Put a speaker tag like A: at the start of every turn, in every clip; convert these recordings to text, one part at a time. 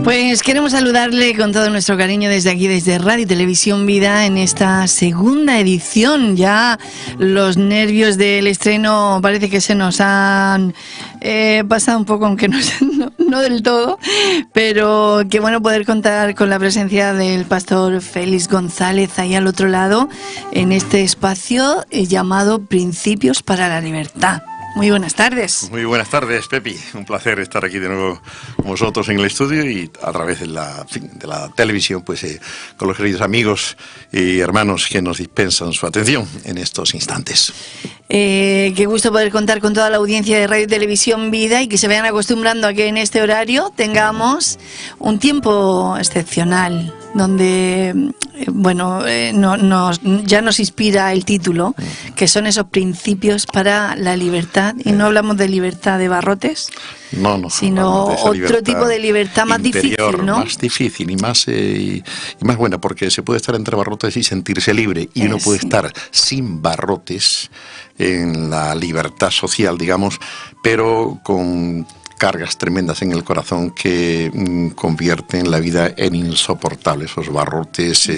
A: Pues queremos saludarle con todo nuestro cariño desde aquí, desde Radio y Televisión Vida, en esta segunda edición. Ya los nervios del estreno parece que se nos han pasado un poco, aunque no del todo, pero qué bueno poder contar con la presencia del pastor Félix González ahí al otro lado, en este espacio llamado Principios para la Libertad. Muy buenas tardes.
B: Muy buenas tardes, Pepi. Un placer estar aquí de nuevo con vosotros en el estudio y a través de la televisión, pues con los queridos amigos y hermanos que nos dispensan su atención en estos instantes.
A: Qué gusto poder contar con toda la audiencia de Radio y Televisión Vida y que se vayan acostumbrando a que en este horario tengamos un tiempo excepcional, donde ya nos inspira el título, que son esos principios para la libertad, y no hablamos de libertad de barrotes, sino otro tipo de libertad más
B: interior,
A: difícil, ¿no?
B: Más difícil y más buena, porque se puede estar entre barrotes y sentirse libre, y uno puede estar sin barrotes en la libertad social, digamos, pero con cargas tremendas en el corazón que convierten la vida en insoportable, esos barrotes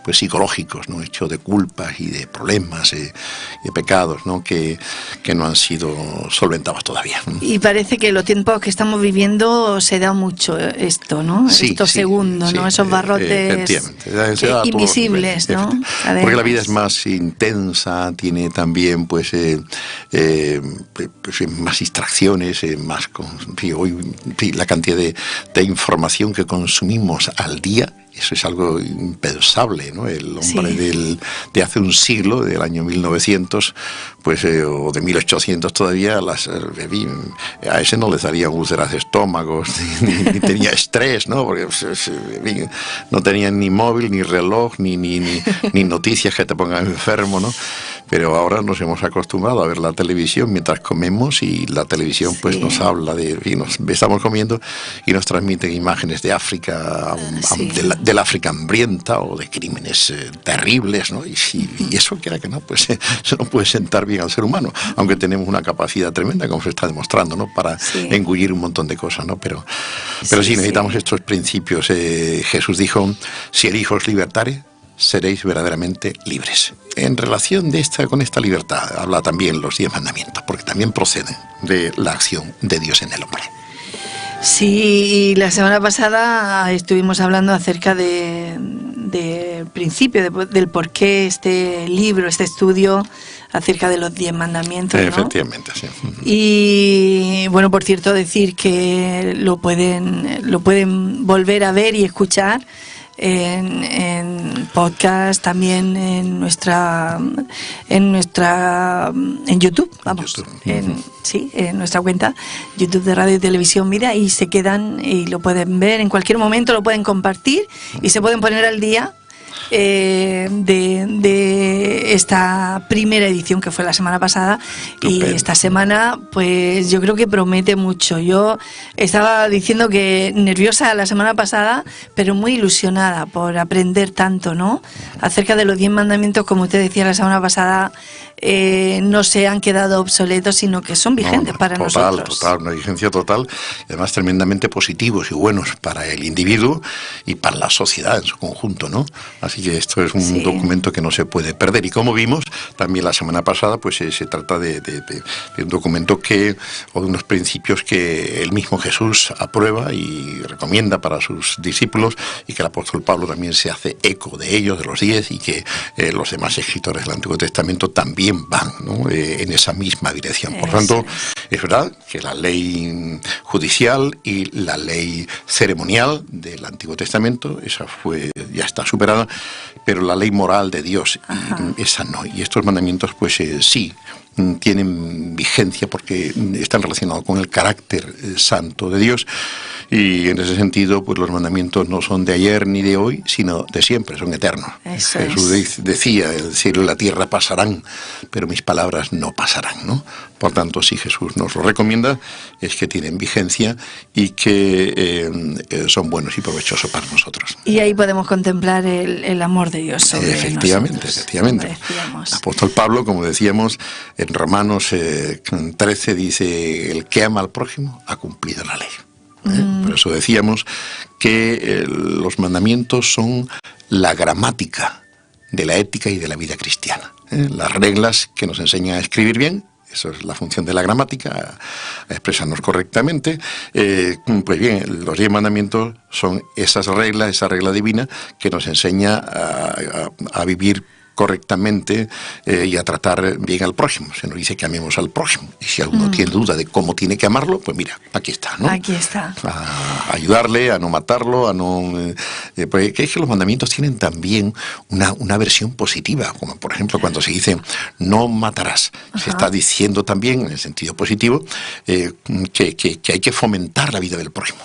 B: pues psicológicos, ¿no? Hechos de culpas y de problemas y de pecados, ¿no? Que no han sido solventados todavía.
A: Y parece que los tiempos que estamos viviendo se da mucho esto, ¿no?
B: Sí,
A: estos segundos, ¿no? Esos barrotes invisibles, ¿no?
B: Porque la vida es más intensa, tiene también pues más distracciones, más hoy la cantidad de información que consumimos al día. Eso es algo impensable, ¿no? El hombre de hace un siglo, del año 1900, pues, o de 1800 todavía, a ese no le darían úlceras de estómago, ni tenía estrés, ¿no? Porque no tenían ni móvil, ni reloj, ni noticias que te pongan enfermo, ¿no? Pero ahora nos hemos acostumbrado a ver la televisión mientras comemos, y la televisión pues nos habla estamos comiendo y nos transmiten imágenes de África, del África hambrienta, o de crímenes terribles, ¿no? Y eso, quiera que no, pues se no puede sentar bien al ser humano, aunque tenemos una capacidad tremenda, como se está demostrando, ¿no? Para engullir un montón de cosas, ¿no? Pero sí necesitamos estos principios. Jesús dijo: si el Hijo os libertare, seréis verdaderamente libres. En relación con esta libertad habla también los 10 mandamientos, porque también proceden de la acción de Dios en el hombre.
A: Sí, y la semana pasada estuvimos hablando acerca del principio, del por qué este libro, este estudio acerca de los 10 mandamientos, ¿no?
B: Efectivamente, sí.
A: Y bueno, por cierto, decir que lo pueden volver a ver y escuchar en podcast, también en YouTube, vamos, en nuestra cuenta YouTube de Radio y Televisión Vida, y se quedan y lo pueden ver en cualquier momento, lo pueden compartir y se pueden poner al día de esta primera edición que fue la semana pasada. Estupendo. Y esta semana pues yo creo que promete mucho. Yo estaba diciendo que nerviosa la semana pasada, pero muy ilusionada por aprender tanto, ¿no? Acerca de los 10 mandamientos, como usted decía la semana pasada, no se han quedado obsoletos, sino que son vigentes para nosotros.
B: Una vigencia total, y además tremendamente positivos y buenos para el individuo y para la sociedad en su conjunto, ¿no? Así que esto es un documento que no se puede perder. Y como vimos también la semana pasada, pues se trata de un documento o de unos principios que el mismo Jesús aprueba y recomienda para sus discípulos, y que el apóstol Pablo también se hace eco de ellos, de los 10, y que los demás escritores del Antiguo Testamento también van, ¿no? En esa misma dirección. Por tanto, es verdad que la ley judicial y la ley ceremonial del Antiguo Testamento, esa ya está superada, pero la ley moral de Dios, esa no. Y estos mandamientos, pues sí, tienen vigencia porque están relacionados con el carácter santo de Dios, y en ese sentido pues los mandamientos no son de ayer ni de hoy, sino de siempre, son eternos. Jesús decía, el cielo y la tierra pasarán, pero mis palabras no pasarán, ¿no? Por tanto, si Jesús nos lo recomienda, es que tienen vigencia y que son buenos y provechosos para nosotros.
A: Y ahí podemos contemplar el amor de Dios sobre
B: efectivamente. El apóstol Pablo, como decíamos, en Romanos 13 dice, el que ama al prójimo ha cumplido la ley. Por eso decíamos que los mandamientos son la gramática de la ética y de la vida cristiana. Las reglas que nos enseñan a escribir bien, eso es la función de la gramática, a expresarnos correctamente. Pues bien, los 10 mandamientos son esas reglas, esa regla divina que nos enseña a vivir correctamente y a tratar bien al prójimo. Se nos dice que amemos al prójimo. Y si alguno tiene duda de cómo tiene que amarlo, pues mira, aquí está, ¿no?
A: Aquí está.
B: A ayudarle, a no matarlo, a no... porque es que los mandamientos tienen también una versión positiva, como por ejemplo cuando se dice no matarás. Se está diciendo también, en el sentido positivo, que hay que fomentar la vida del prójimo,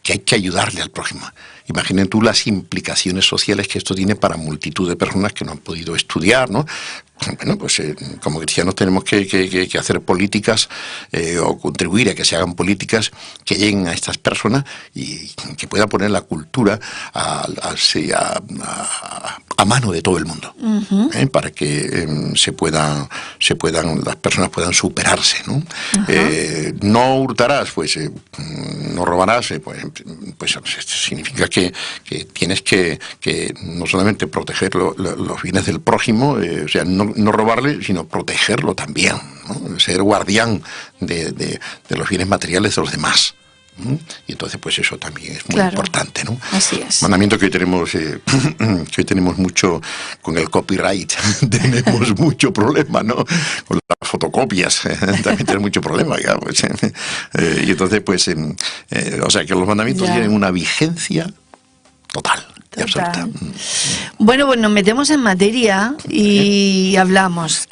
B: que hay que ayudarle al prójimo. Imaginen tú las implicaciones sociales que esto tiene para multitud de personas que no han podido estudiar, ¿no? Bueno, pues como cristianos tenemos que hacer políticas o contribuir a que se hagan políticas que lleguen a estas personas y que puedan poner la cultura a mano de todo el mundo, para que las personas puedan superarse, ¿no? No hurtarás, pues no robarás, pues significa que tienes que no solamente proteger los bienes del prójimo, o sea, no robarle, sino protegerlo también, ¿no? Ser guardián de los bienes materiales de los demás. Y entonces pues eso también es muy importante, ¿no?
A: Así es.
B: Mandamiento que hoy tenemos mucho con el copyright, tenemos mucho problema, ¿no? Con las fotocopias también tenemos mucho problema, digamos. Y entonces pues o sea que los mandamientos tienen una vigencia total. Absoluta.
A: Bueno, pues nos metemos en materia y hablamos.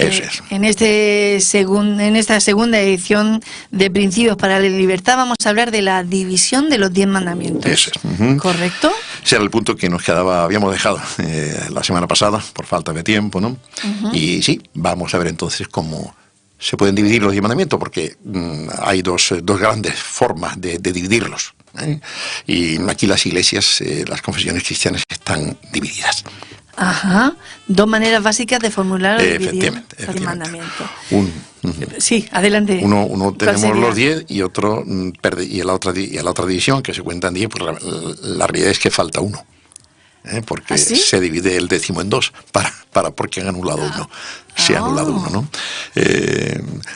A: En esta segunda edición de Principios para la Libertad vamos a hablar de la división de los 10 mandamientos. ¿Correcto?
B: Ese era el punto que habíamos dejado la semana pasada por falta de tiempo, ¿no? Y sí, vamos a ver entonces cómo se pueden dividir los 10 mandamientos, porque hay dos grandes formas de dividirlos. Y aquí las iglesias, las confesiones cristianas están divididas.
A: Dos maneras básicas de formular o dividir el mandamiento. Sí, adelante.
B: Uno tenemos los 10 y otro y la otra división, que se cuentan 10, pues la realidad es que falta uno. Porque se divide el 10º en 2 porque han anulado uno. Se ha anulado uno, ¿no?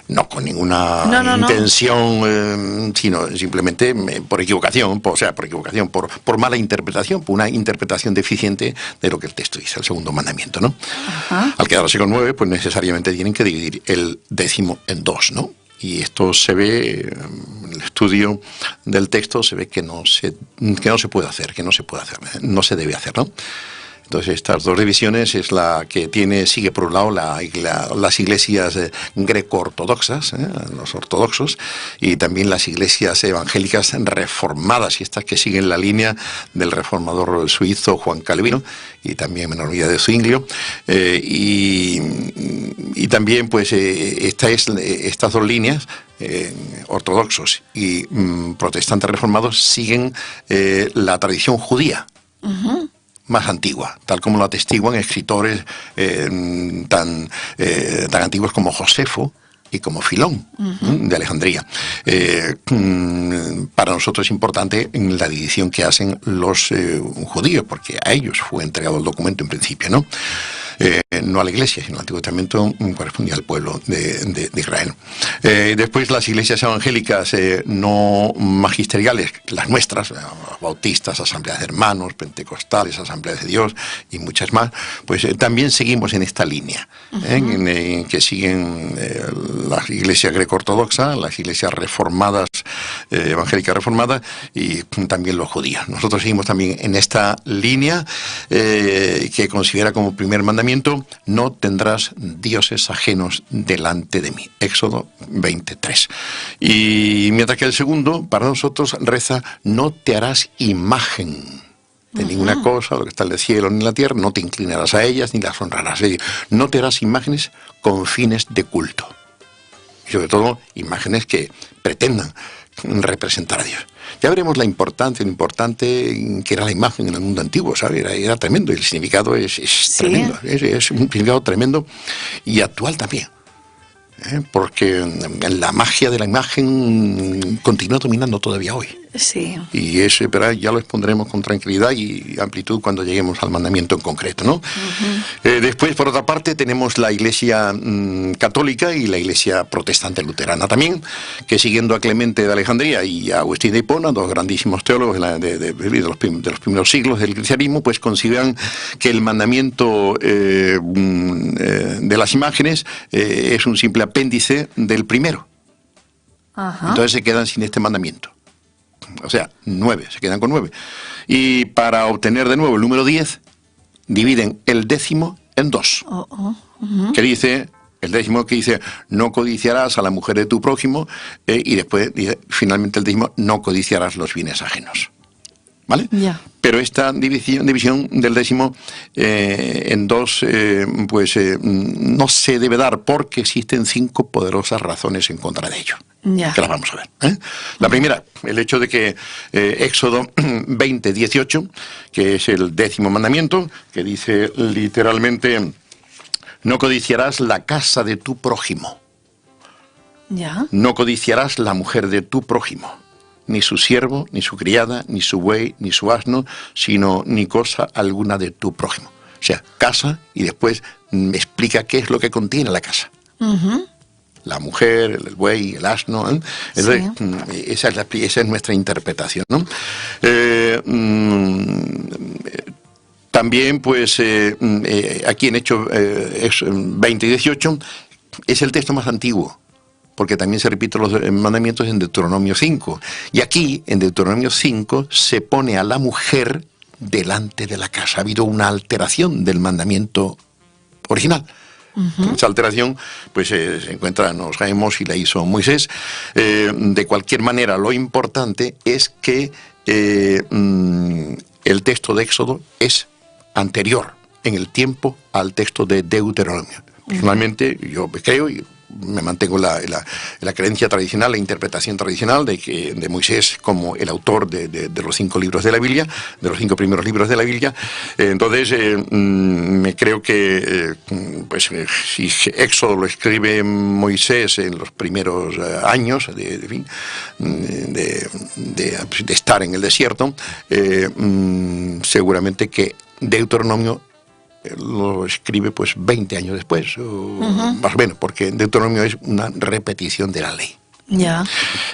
B: No con ninguna intención, sino simplemente por equivocación, por mala interpretación, por una interpretación deficiente de lo que el texto dice, el segundo mandamiento, ¿no? Al quedarse con 9, pues necesariamente tienen que dividir el 10º en 2, ¿no? Y esto se ve, en el estudio del texto, se ve que no se puede hacer, no se debe hacer, ¿no? Entonces estas dos divisiones es la que sigue por un lado las iglesias greco-ortodoxas, los ortodoxos, y también las iglesias evangélicas reformadas, y estas que siguen la línea del reformador suizo Juan Calvino, y también menor medida de Zwinglio, y también pues estas dos líneas, ortodoxos y protestantes reformados, siguen la tradición judía. Más antigua, tal como lo atestiguan escritores tan antiguos como Josefo y como Filón, de Alejandría. Para nosotros es importante en la división que hacen los judíos, porque a ellos fue entregado el documento en principio, ¿no? no a la Iglesia, sino al Antiguo Testamento correspondía al pueblo de Israel. Después las iglesias evangélicas no magisteriales, las nuestras, bautistas, asambleas de hermanos, pentecostales, asambleas de Dios y muchas más, pues también seguimos en esta línea, en que siguen las iglesias greco-ortodoxas, las iglesias reformadas, evangélicas reformadas, y también los judíos. Nosotros seguimos también en esta línea que considera como primer mandamiento: no tendrás dioses ajenos delante de mí. Éxodo 23. Y mientras que el segundo, para nosotros, reza: no te harás imagen de ninguna cosa, lo que está en el cielo ni en la tierra, no te inclinarás a ellas ni las honrarás. No te harás imágenes con fines de culto. Y sobre todo, imágenes que pretendan representar a Dios. Ya veremos lo importante que era la imagen en el mundo antiguo, ¿sabes? Era tremendo, y el significado es tremendo, es un significado tremendo y actual también. Porque la magia de la imagen continúa dominando todavía hoy.
A: Sí.
B: Y eso, pero ya lo expondremos con tranquilidad y amplitud cuando lleguemos al mandamiento en concreto, ¿no? Después, por otra parte, tenemos la Iglesia católica y la Iglesia protestante luterana también, que siguiendo a Clemente de Alejandría y a Agustín de Hipona, dos grandísimos teólogos de los primeros siglos del cristianismo, pues consideran que el mandamiento de las imágenes es un simple apéndice del primero. Entonces se quedan sin este mandamiento. O sea, 9, se quedan con 9. Y para obtener de nuevo el número 10, dividen el décimo en 2. Que dice, el décimo que dice: no codiciarás a la mujer de tu prójimo, y después dice, finalmente el décimo: no codiciarás los bienes ajenos. ¿Vale?
A: Yeah.
B: Pero esta división del décimo en 2, no se debe dar porque existen 5 poderosas razones en contra de ello.
A: Yeah.
B: Que las vamos a ver. La primera, el hecho de que Éxodo 20, 18, que es el 10º mandamiento, que dice literalmente: no codiciarás la casa de tu prójimo.
A: Yeah.
B: No codiciarás la mujer de tu prójimo, ni su siervo, ni su criada, ni su buey, ni su asno, sino ni cosa alguna de tu prójimo. O sea, casa, y después me explica qué es lo que contiene la casa. La mujer, el buey, el asno. Entonces, esa es nuestra interpretación, ¿no? También, pues, aquí en Hechos 20 y 18 es el texto más antiguo, porque también se repiten los mandamientos en Deuteronomio 5. Y aquí, en Deuteronomio 5, se pone a la mujer delante de la casa. Ha habido una alteración del mandamiento original. Esa alteración pues se encuentra, no sabemos si la hizo Moisés. De cualquier manera, lo importante es que el texto de Éxodo es anterior en el tiempo al texto de Deuteronomio. Personalmente, yo creo y me mantengo la creencia tradicional, la interpretación tradicional de Moisés como el autor de los 5 libros de la Biblia, de los 5 primeros libros de la Biblia. Entonces, me creo que pues si Éxodo lo escribe Moisés en los primeros años de estar en el desierto, seguramente que Deuteronomio lo escribe pues 20 años después, más o menos, porque Deuteronomio es una repetición de la ley.
A: Ya.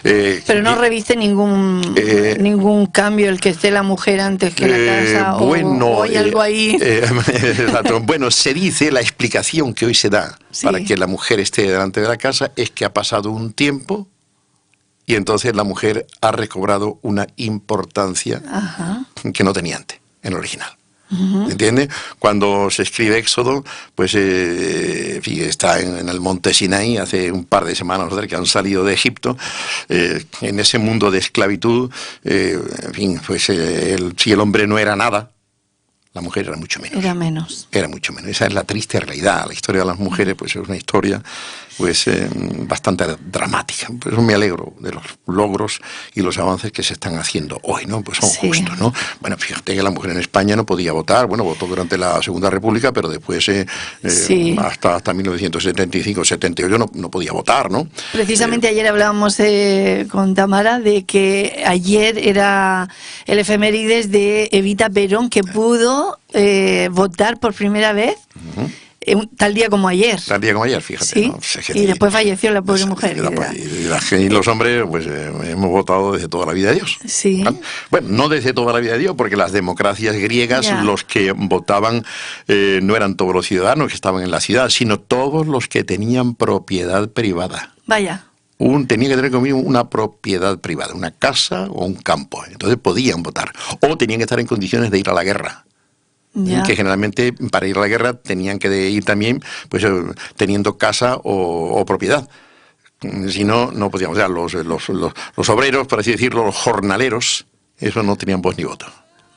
A: Pero no reviste ningún cambio el que esté la mujer antes que la casa, o hay algo ahí.
B: Exacto. Bueno, se dice, la explicación que hoy se da para que la mujer esté delante de la casa es que ha pasado un tiempo y entonces la mujer ha recobrado una importancia que no tenía antes, en el original. ¿Entiende? Cuando se escribe Éxodo, pues está en el monte Sinaí hace un par de semanas que han salido de Egipto, en ese mundo de esclavitud, en fin, pues si el hombre no era nada, la mujer era mucho menos.
A: Era menos.
B: Era mucho menos. Esa es la triste realidad. La historia de las mujeres pues es una historia pues bastante dramática. Por eso me alegro de los logros y los avances que se están haciendo hoy, ¿no? Pues son justos, ¿no? Bueno, fíjate que la mujer en España no podía votar. Bueno, votó durante la Segunda República, pero después hasta 1975-78 no podía votar, ¿no?
A: Precisamente ayer hablábamos con Tamara de que ayer era el efemérides de Evita Perón, que pudo pudo votar por primera vez tal día como ayer.
B: Tal día como ayer, fíjate.
A: Sí,
B: ¿no?
A: y después falleció la pobre mujer.
B: Y los hombres, pues hemos votado desde toda la vida de Dios.
A: Sí.
B: ¿Vale? Bueno, no desde toda la vida de Dios, porque las democracias griegas, los que votaban no eran todos los ciudadanos que estaban en la ciudad, sino todos los que tenían propiedad privada.
A: Vaya.
B: Tenía que tener conmigo una propiedad privada, una casa o un campo. Entonces podían votar. O tenían que estar en condiciones de ir a la guerra.
A: Ya.
B: Que generalmente para ir a la guerra tenían que ir también pues teniendo casa o propiedad. Si no, no podíamos. O sea, los obreros, por así decirlo, los jornaleros, eso no tenían voz ni voto.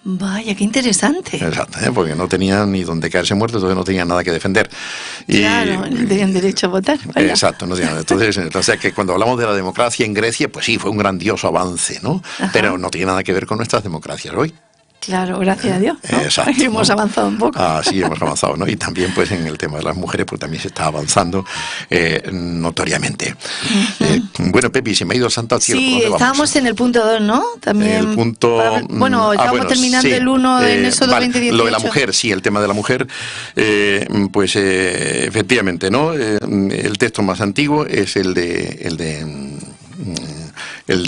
A: Vaya, qué interesante.
B: Exacto, porque no tenían ni donde caerse muertos, entonces no tenían nada que defender.
A: Claro, no tenían derecho a votar. Vaya.
B: Exacto, no tenían. Entonces, o sea, que cuando hablamos de la democracia en Grecia, pues sí, fue un grandioso avance, ¿no?
A: Ajá.
B: Pero no tiene nada que ver con nuestras democracias hoy.
A: Claro, gracias a Dios, ¿no?
B: Exacto.
A: Hemos avanzado un poco.
B: Sí, hemos avanzado, ¿no? Y también, pues, en el tema de las mujeres, pues también se está avanzando notoriamente. Bueno, Pepi, se me ha ido el santo al cielo.
A: Sí, estábamos en el punto 2, ¿no? También.
B: El punto.
A: Estábamos terminando el 1 en Éxodo 20:18.
B: Lo de la mujer, sí, el tema de la mujer, pues efectivamente, ¿no? El texto más antiguo es el de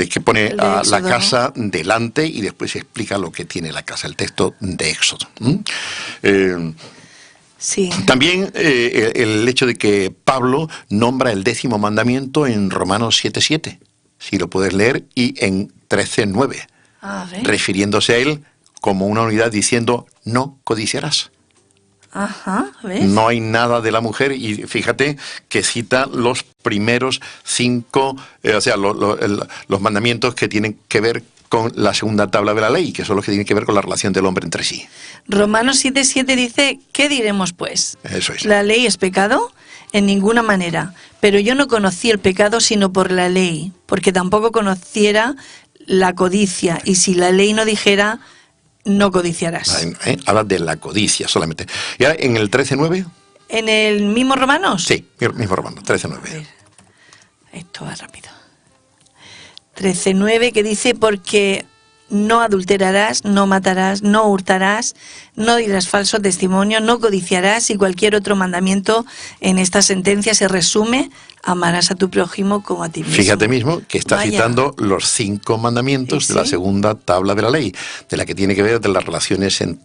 B: que pone a Éxodo, la casa, ¿no?, delante y después explica lo que tiene la casa, el texto de Éxodo.
A: Sí.
B: También el hecho de que Pablo nombra el 10º mandamiento en Romanos 7:7, si lo puedes leer, y en 13:9, refiriéndose a él como una unidad diciendo, no codiciarás.
A: Ajá, ¿ves?
B: No hay nada de la mujer, y fíjate que cita los primeros 5, o sea, los mandamientos que tienen que ver con la segunda tabla de la ley, que son los que tienen que ver con la relación del hombre entre sí.
A: Romanos 7:7 dice, ¿qué diremos pues?
B: Eso es.
A: ¿La ley es pecado? En ninguna manera. Pero yo no conocí el pecado sino por la ley, porque tampoco conociera la codicia, y si la ley no dijera, no codiciarás.
B: Habla de la codicia solamente. ¿Y ahora en el 13:9?
A: ¿En el mismo Romanos?
B: Sí, el mismo Romanos, 13:9.
A: Esto va rápido. 13:9, que dice, porque no adulterarás, no matarás, no hurtarás, no dirás falso testimonio, no codiciarás, y cualquier otro mandamiento en esta sentencia se resume, amarás a tu prójimo como a ti mismo.
B: Fíjate mismo que está citando los 5 mandamientos de la segunda tabla de la ley, de la que tiene que ver de las relaciones con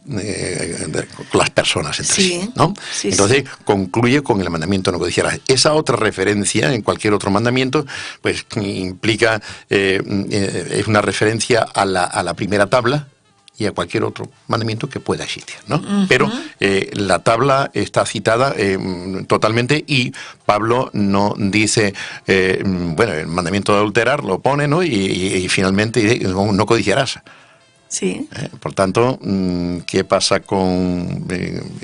B: las personas entre sí, ¿no?
A: Sí,
B: entonces concluye con el mandamiento no codiciarás. Esa otra referencia en cualquier otro mandamiento, pues implica, es una referencia a la primera tabla y a cualquier otro mandamiento que pueda existir, ¿no? Pero la tabla está citada totalmente, y Pablo no dice, bueno, el mandamiento de adulterar lo pone, ¿no? Y finalmente dice, no codiciarás.
A: Sí.
B: Por tanto, ¿qué pasa con...?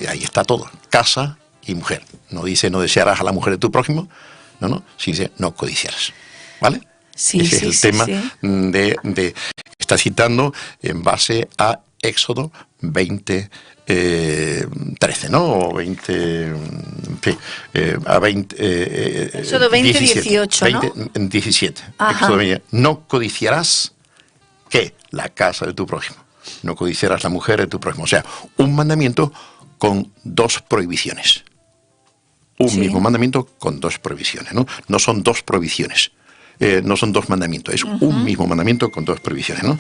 B: Ahí está todo, casa y mujer. No dice no desearás a la mujer de tu prójimo, no, sí dice no codiciarás, ¿vale?
A: Sí,
B: ese es el tema de está citando en base a Éxodo 20:13, ¿no? O 20, a 20,
A: Éxodo 20:18, ¿no?
B: 17. Éxodo 20, no codiciarás, ¿qué? La casa de tu prójimo. No codiciarás la mujer de tu prójimo. O sea, un mandamiento con 2 prohibiciones. Un mismo mandamiento con 2 prohibiciones, ¿no? No son 2 prohibiciones. No son 2 mandamientos, es un mismo mandamiento con 2 prohibiciones, ¿no?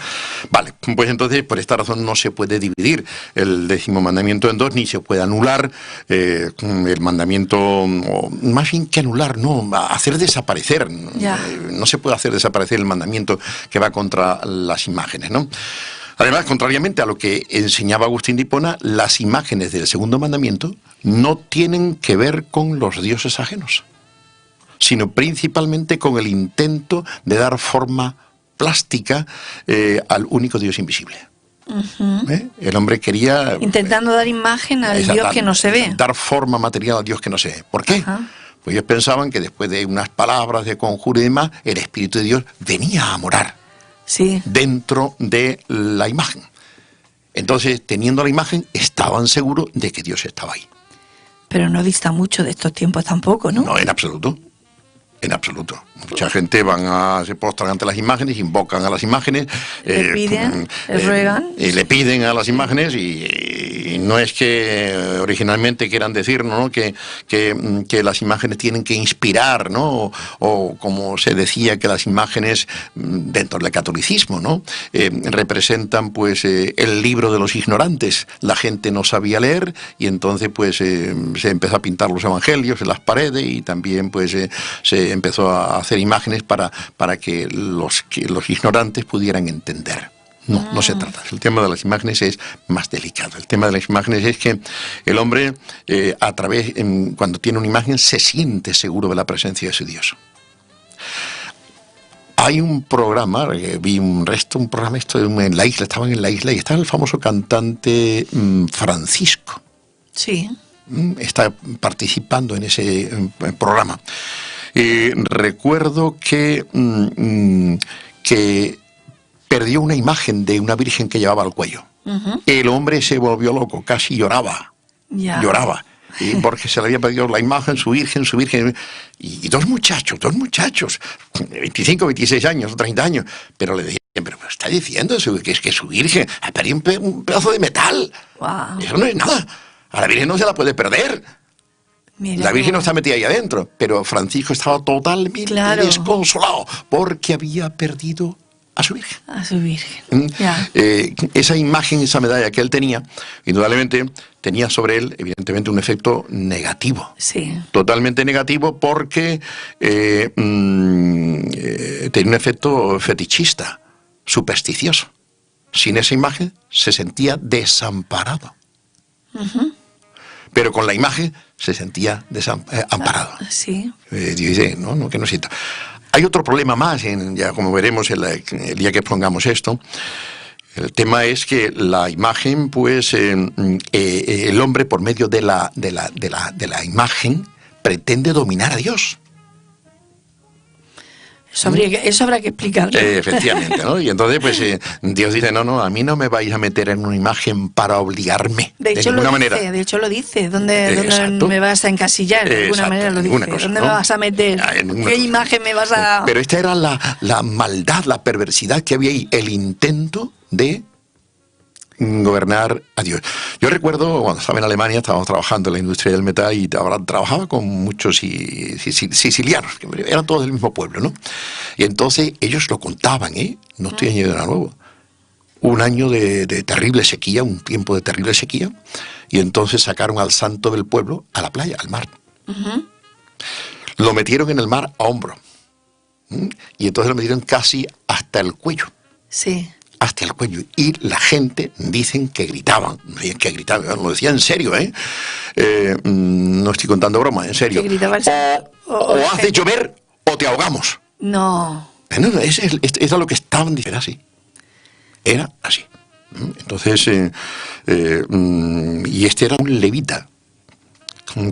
B: Vale, pues entonces por esta razón no se puede dividir el 10º mandamiento en 2, ni se puede anular el mandamiento, o más bien que anular, no, hacer desaparecer. No se puede hacer desaparecer el mandamiento que va contra las imágenes, ¿no? Además, contrariamente a lo que enseñaba Agustín de Hipona, las imágenes del segundo mandamiento no tienen que ver con los dioses ajenos, sino principalmente con el intento de dar forma plástica al único Dios invisible. El hombre quería...
A: intentando dar imagen al Dios que no se ve.
B: Dar forma material al Dios que no se ve. ¿Por qué? Pues ellos pensaban que después de unas palabras de conjuro y demás, el Espíritu de Dios venía a morar dentro de la imagen. Entonces, teniendo la imagen, estaban seguros de que Dios estaba ahí.
A: Pero no dista mucho de estos tiempos tampoco, ¿no?
B: No, en absoluto. En absoluto. Mucha gente se postran ante las imágenes, invocan a las imágenes,
A: le piden, le ruegan.
B: le piden a las imágenes y Y no es que originalmente quieran decir, ¿no?, que las imágenes tienen que inspirar, ¿no? O como se decía, que las imágenes dentro del catolicismo, ¿no?, representan pues el libro de los ignorantes. La gente no sabía leer y entonces pues se empezó a pintar los evangelios en las paredes y también pues se empezó a hacer imágenes para que los ignorantes pudieran entender. No, no se trata. El tema de las imágenes es más delicado. El tema de las imágenes es que el hombre, cuando tiene una imagen, se siente seguro de la presencia de su Dios. Hay un programa, vi un programa en la isla, estaban en la isla y estaba el famoso cantante Francisco.
A: Sí.
B: Está participando en ese programa. Recuerdo que perdió una imagen de una virgen que llevaba al cuello. El hombre se volvió loco, casi lloraba. Lloraba. Porque se le había perdido la imagen, su virgen. Y dos muchachos, 25, 26 años, 30 años. Pero le decían, pero está diciendo que es que su virgen ha perdido un pedazo de metal.
A: Wow.
B: Eso no es nada. A la virgen no se la puede perder.
A: Mira,
B: la Virgen no está metida ahí adentro, pero Francisco estaba totalmente desconsolado porque había perdido a su Virgen.
A: A su Virgen.
B: Esa imagen, esa medalla que él tenía, indudablemente tenía sobre él, evidentemente, un efecto negativo.
A: Sí.
B: Totalmente negativo porque tenía un efecto fetichista, supersticioso. Sin esa imagen se sentía desamparado. Pero con la imagen se sentía amparado.
A: Sí.
B: Dice, no, que no siento. Hay otro problema más, ya como veremos el día que expongamos esto. El tema es que la imagen, pues, el hombre por medio de la imagen pretende dominar a Dios.
A: Eso habrá que explicarlo.
B: Efectivamente, ¿no? Y entonces, pues, Dios dice, no, a mí no me vais a meter en una imagen para obligarme, de ninguna manera.
A: De hecho lo dice, ¿dónde me vas a encasillar? De alguna manera lo dice.
B: Cosa,
A: ¿Dónde
B: ¿no?
A: me vas a meter? ¿Qué imagen me vas a...?
B: Pero esta era la maldad, la perversidad que había ahí, el intento de gobernar a Dios. Yo recuerdo cuando estaba en Alemania, estábamos trabajando en la industria del metal y trabajaba con muchos sicilianos, que eran todos del mismo pueblo, ¿no? Y entonces ellos lo contaban, no estoy añadiendo nada nuevo. Un año de terrible sequía, un tiempo de terrible sequía, y entonces sacaron al santo del pueblo a la playa, al mar. Lo metieron en el mar a hombro. Y entonces lo metieron casi hasta el cuello.
A: Sí.
B: Hasta el cuello. Y la gente dicen que gritaban. Lo decía en serio, no estoy contando broma, en serio.
A: Que gritaban,
B: o hace llover o te ahogamos.
A: No.
B: Eso es lo que estaban diciendo. Era así. Entonces, y este era un levita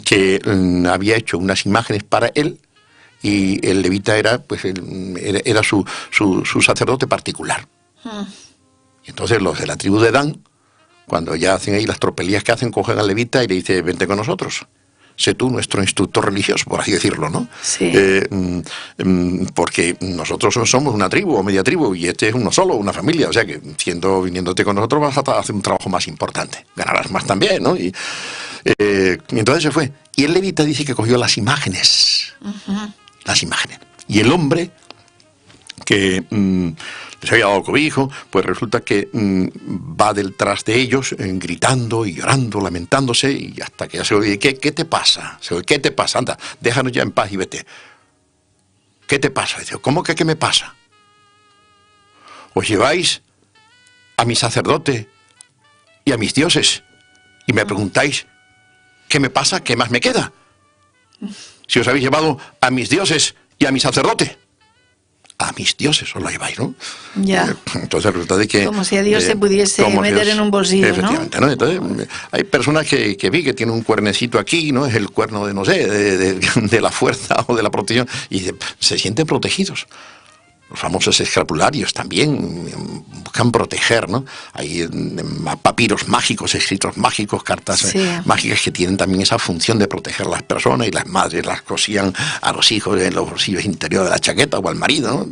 B: que había hecho unas imágenes para él, y el levita era su sacerdote particular. Y entonces los de la tribu de Dan, cuando ya hacen ahí las tropelías que hacen, cogen al levita y le dicen, vente con nosotros, sé tú nuestro instructor religioso, por así decirlo, ¿no?
A: Sí.
B: Porque nosotros somos una tribu o media tribu y este es uno solo, una familia, o sea que viniéndote con nosotros vas a hacer un trabajo más importante, ganarás más también, ¿no? Y entonces se fue. Y el levita dice que cogió las imágenes, las imágenes. Y el hombre que les había dado cobijo, pues resulta que va detrás de ellos gritando y llorando, lamentándose, y hasta que ya se oye, ¿qué te pasa? ¿Qué te pasa? Anda, déjanos ya en paz y vete. ¿Qué te pasa? Dice, ¿cómo que qué me pasa? Os lleváis a mi sacerdote y a mis dioses y me preguntáis, ¿qué me pasa? ¿Qué más me queda? Si os habéis llevado a mis dioses y a mi sacerdote. A mis dioses os lo lleváis, ¿no?
A: Ya.
B: Entonces resulta de que...
A: Como si a Dios se pudiese meter en un bolsillo,
B: efectivamente, ¿no? Entonces hay personas que vi que tienen un cuernecito aquí, ¿no? Es el cuerno de, no sé, de la fuerza o de la protección, y se sienten protegidos. Los famosos escapularios también buscan proteger, ¿no? Hay papiros mágicos, escritos mágicos, cartas mágicas que tienen también esa función de proteger a las personas, y las madres las cosían a los hijos en los bolsillos interiores de la chaqueta o al marido, ¿no?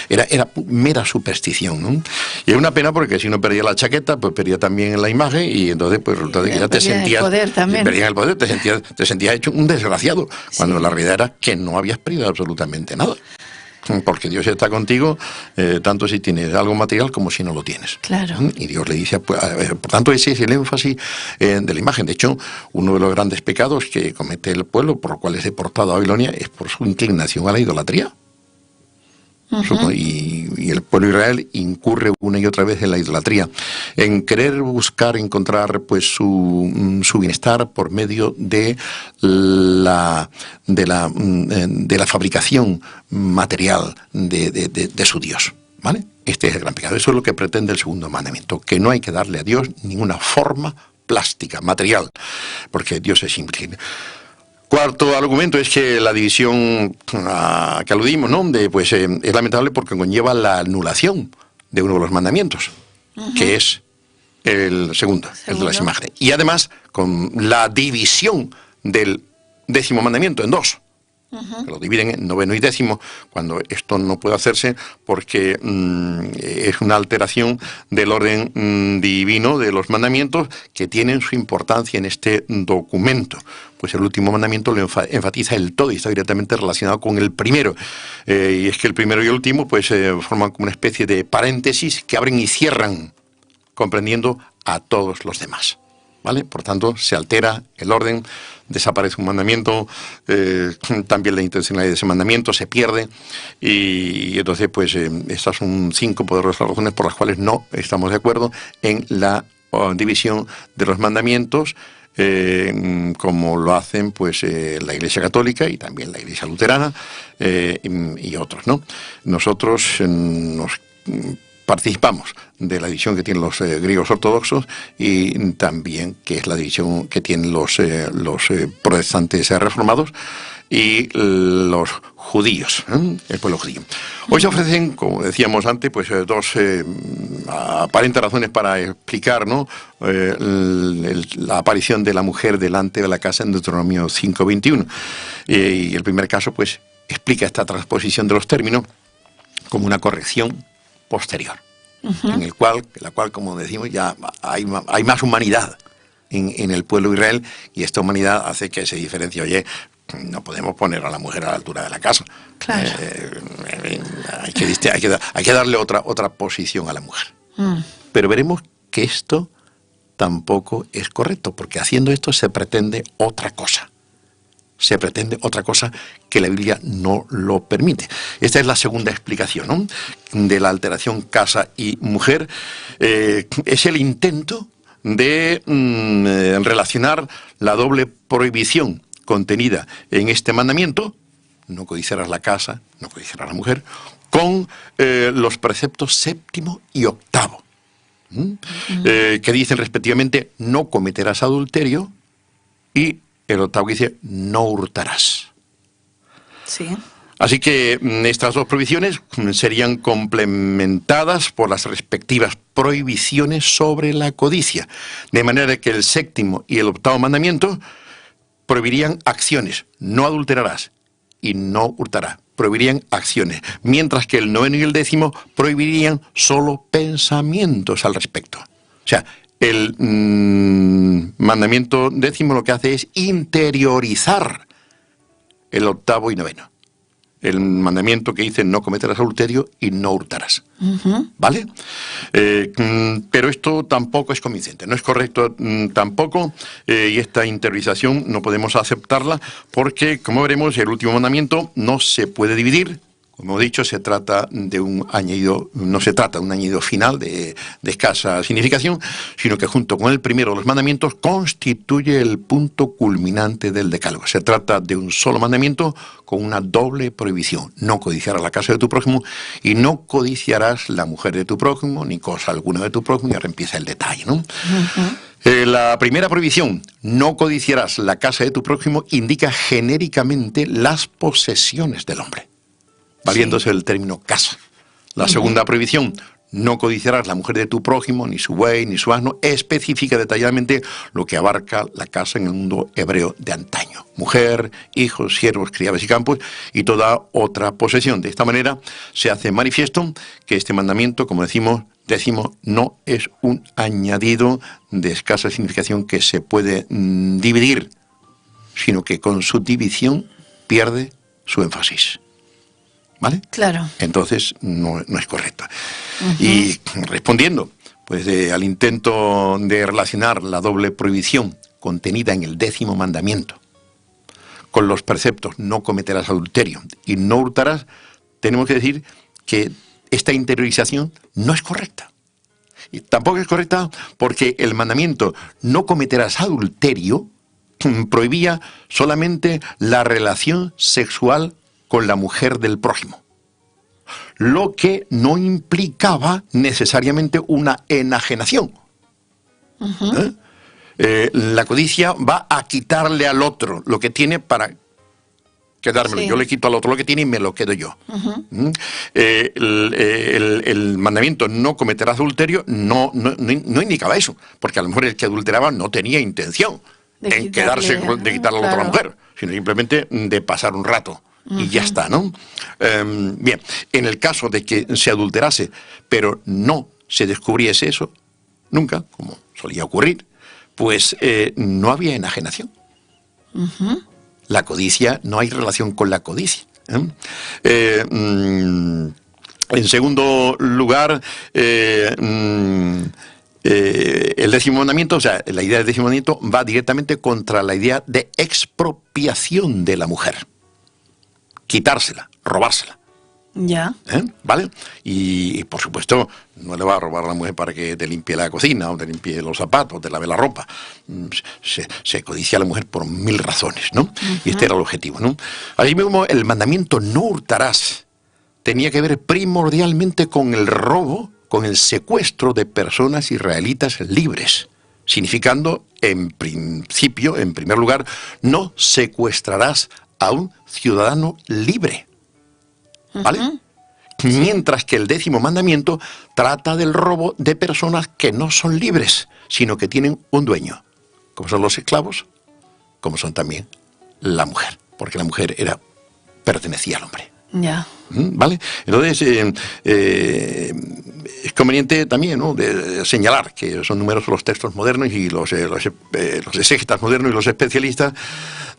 B: era mera superstición, ¿no? Y es una pena porque si uno perdía la chaqueta, pues perdía también la imagen y entonces pues resulta que ya te sentías... Perdías el poder, te sentías hecho un desgraciado, cuando la realidad era que no habías perdido absolutamente nada. Porque Dios está contigo, tanto si tienes algo material como si no lo tienes.
A: Claro.
B: Y Dios le dice, pues, por tanto, ese es el énfasis de la imagen. De hecho, uno de los grandes pecados que comete el pueblo, por lo cual es deportado a Babilonia, es por su inclinación a la idolatría. Y el pueblo de Israel incurre una y otra vez en la idolatría, en querer encontrar pues su bienestar por medio de la fabricación material de su Dios, ¿vale? Este es el gran pecado. Eso es lo que pretende el segundo mandamiento, que no hay que darle a Dios ninguna forma plástica, material, porque Dios es simple. Cuarto argumento es que la división a que aludimos, ¿no? Es lamentable porque conlleva la anulación de uno de los mandamientos, que es el segundo, el de las imágenes. Y además, con la división del 10º mandamiento en 2. Que lo dividen en 9º y 10º, cuando esto no puede hacerse porque es una alteración del orden divino de los mandamientos que tienen su importancia en este documento. Pues el último mandamiento lo enfatiza el todo y está directamente relacionado con el primero. Y es que el primero y el último pues forman como una especie de paréntesis que abren y cierran, comprendiendo a todos los demás. ¿Vale? Por tanto, se altera el orden, desaparece un mandamiento, también la intencionalidad de ese mandamiento se pierde, y entonces pues estas son 5 poderosas razones por las cuales no estamos de acuerdo en la división de los mandamientos, como lo hacen pues la Iglesia Católica y también la Iglesia Luterana y otros, ¿no? Nosotros nos participamos de la división que tienen los griegos ortodoxos y también que es la división que tienen los protestantes reformados y los judíos, el pueblo judío. Hoy se ofrecen, como decíamos antes, pues 2 aparentes razones para explicar, ¿no? La aparición de la mujer delante de la casa en Deuteronomio 5:21. Y el primer caso, pues, explica esta transposición de los términos como una corrección posterior, en la cual, como decimos, ya hay más humanidad en el pueblo de Israel, y esta humanidad hace que se diferencie. Oye, no podemos poner a la mujer a la altura de la casa.
A: Claro.
B: Hay que darle otra posición a la mujer. Pero veremos que esto tampoco es correcto, porque haciendo esto se pretende otra cosa. Se pretende otra cosa que la Biblia no lo permite. Esta es la segunda explicación, ¿no? De la alteración casa y mujer. Es el intento de relacionar la doble prohibición contenida en este mandamiento, no codiciarás la casa, no codiciarás la mujer, con los preceptos 7º y 8º, que dicen respectivamente no cometerás adulterio, y el 8º que dice no hurtarás.
A: Sí.
B: Así que estas 2 prohibiciones serían complementadas por las respectivas prohibiciones sobre la codicia, de manera que el 7º y el 8º mandamiento prohibirían acciones, no adulterarás y no hurtarás, prohibirían acciones, mientras que el 9º y el 10º prohibirían solo pensamientos al respecto. O sea, el mandamiento 10º lo que hace es interiorizar el 8º y 9º. El mandamiento que dice no cometerás adulterio y no hurtarás. ¿Vale? Pero esto tampoco es convincente, no es correcto tampoco, y esta interiorización no podemos aceptarla porque, como veremos, el último mandamiento no se puede dividir. Como he dicho, se trata de un añadido, no se trata de un añadido final de escasa significación, sino que junto con el primero de los mandamientos constituye el punto culminante del decálogo. Se trata de un solo mandamiento con una doble prohibición: no codiciarás la casa de tu prójimo y no codiciarás la mujer de tu prójimo, ni cosa alguna de tu prójimo, y ahora empieza el detalle, ¿no? La primera prohibición, no codiciarás la casa de tu prójimo, indica genéricamente las posesiones del hombre, valiéndose del término casa. La segunda prohibición, no codiciarás la mujer de tu prójimo, ni su buey, ni su asno, especifica detalladamente lo que abarca la casa en el mundo hebreo de antaño. Mujer, hijos, siervos, criadas y campos, y toda otra posesión. De esta manera se hace manifiesto que este mandamiento, como decimos, no es un añadido de escasa significación que se puede dividir, sino que con su división pierde su énfasis. ¿Vale?
A: Claro.
B: Entonces no es correcto. Y respondiendo pues al intento de relacionar la doble prohibición contenida en el 10º mandamiento con los preceptos no cometerás adulterio y no hurtarás, tenemos que decir que esta interiorización no es correcta. Y tampoco es correcta porque el mandamiento no cometerás adulterio prohibía solamente la relación sexual con la mujer del prójimo, lo que no implicaba necesariamente una enajenación. La codicia va a quitarle al otro lo que tiene para quedármelo. Sí. Yo le quito al otro lo que tiene y me lo quedo yo. El mandamiento no cometerás adulterio no indicaba eso, porque a lo mejor el que adulteraba no tenía intención de quitarle al otro a la mujer, sino simplemente de pasar un rato. Y ya está, ¿no? Bien, en el caso de que se adulterase, pero no se descubriese eso, nunca, como solía ocurrir, pues no había enajenación. La codicia, no hay relación con la codicia. En segundo lugar, el 10º mandamiento, o sea, la idea del 10º mandamiento va directamente contra la idea de expropiación de la mujer. Quitársela, robársela.
A: Ya.
B: ¿Vale? Y por supuesto, no le va a robar a la mujer para que te limpie la cocina, o te limpie los zapatos, o te lave la ropa. Se codicia a la mujer por 1000 razones, ¿no? Y este era el objetivo, ¿no? Así mismo, el mandamiento no hurtarás tenía que ver primordialmente con el robo, con el secuestro de personas israelitas libres, significando, en principio, en primer lugar, no secuestrarás a un ciudadano libre, ¿vale? Mientras que el 10º mandamiento trata del robo de personas que no son libres, sino que tienen un dueño, como son los esclavos, como son también la mujer, porque la mujer pertenecía al hombre.
A: Ya.
B: ¿Vale? Entonces, es conveniente también, ¿no?, de señalar que son numerosos los textos modernos y los exégetas modernos y los especialistas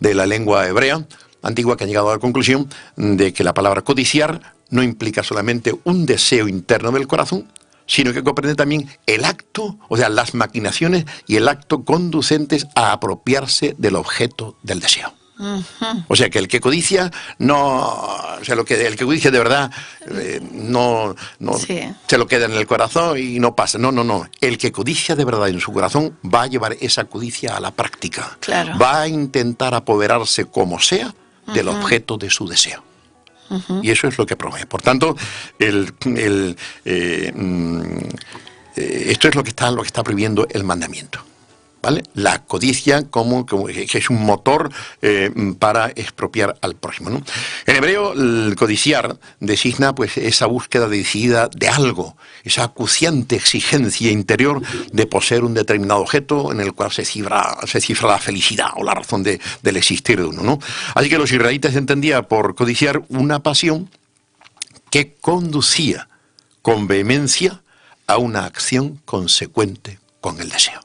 B: de la lengua hebrea antigua que han llegado a la conclusión de que la palabra codiciar no implica solamente un deseo interno del corazón, sino que comprende también el acto, o sea, las maquinaciones y el acto conducentes a apropiarse del objeto del deseo. O sea, que el que codicia el que codicia de verdad no se lo queda en el corazón y no pasa. No. El que codicia de verdad en su corazón va a llevar esa codicia a la práctica.
A: Claro.
B: Va a intentar apoderarse como sea del objeto de su deseo. Y eso es lo que promueve. Por tanto, esto es lo que está prohibiendo el mandamiento. ¿Vale? La codicia que es un motor para expropiar al prójimo, ¿no? En hebreo, el codiciar designa pues esa búsqueda decidida de algo, esa acuciante exigencia interior de poseer un determinado objeto en el cual se cifra la felicidad o la razón del existir de uno, ¿no? Así que los israelitas entendían por codiciar una pasión que conducía con vehemencia a una acción consecuente con el deseo.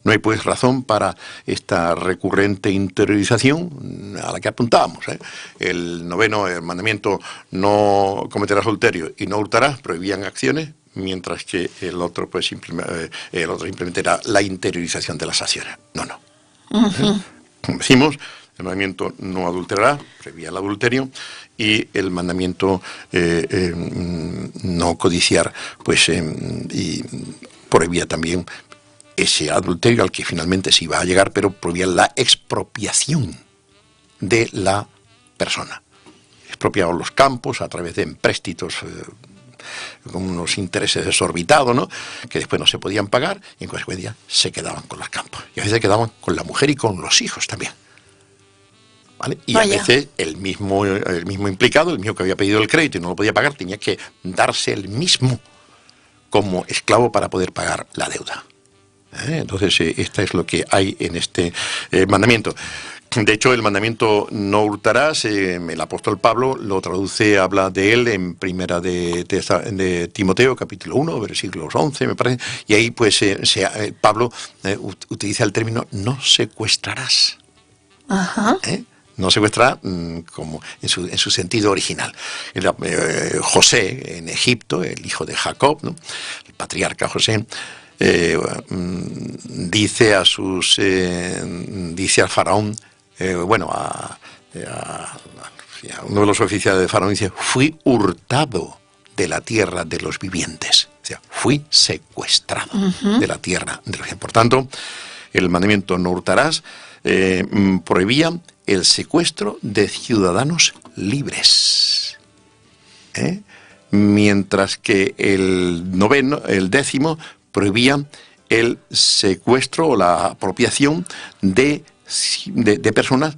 B: No hay pues razón para esta recurrente interiorización a la que apuntábamos. El 9º, el mandamiento no cometerás adulterio y no hurtarás, prohibían acciones, mientras que el otro pues simplemente era la interiorización de las acciones. No. Como decimos, el mandamiento no adulterarás, prohibía el adulterio, y el mandamiento no codiciar, pues y prohibía también ese adulterio al que finalmente se iba a llegar, pero prohibía la expropiación de la persona. Expropiaban los campos a través de empréstitos con unos intereses desorbitados, ¿no?, que después no se podían pagar, y en consecuencia se quedaban con los campos. Y a veces se quedaban con la mujer y con los hijos también. ¿Vale? Y a veces el mismo implicado, el mismo que había pedido el crédito y no lo podía pagar, tenía que darse el mismo como esclavo para poder pagar la deuda. Entonces, esta es lo que hay en este mandamiento. De hecho, el mandamiento no hurtarás, el apóstol Pablo lo traduce, habla de él en primera de Timoteo, capítulo 1, versículos 11, me parece, y ahí pues Pablo utiliza el término no secuestrarás.
A: Ajá.
B: No secuestrar como en su sentido original. José en Egipto, el hijo de Jacob, ¿no? El patriarca José, dice al faraón, a uno de los oficiales de faraón, dice: fui hurtado de la tierra de los vivientes. O sea, fui secuestrado de la tierra de los vivientes. Por tanto, el mandamiento no hurtarás prohibía el secuestro de ciudadanos libres. Mientras que el 10º prohibía el secuestro o la apropiación de personas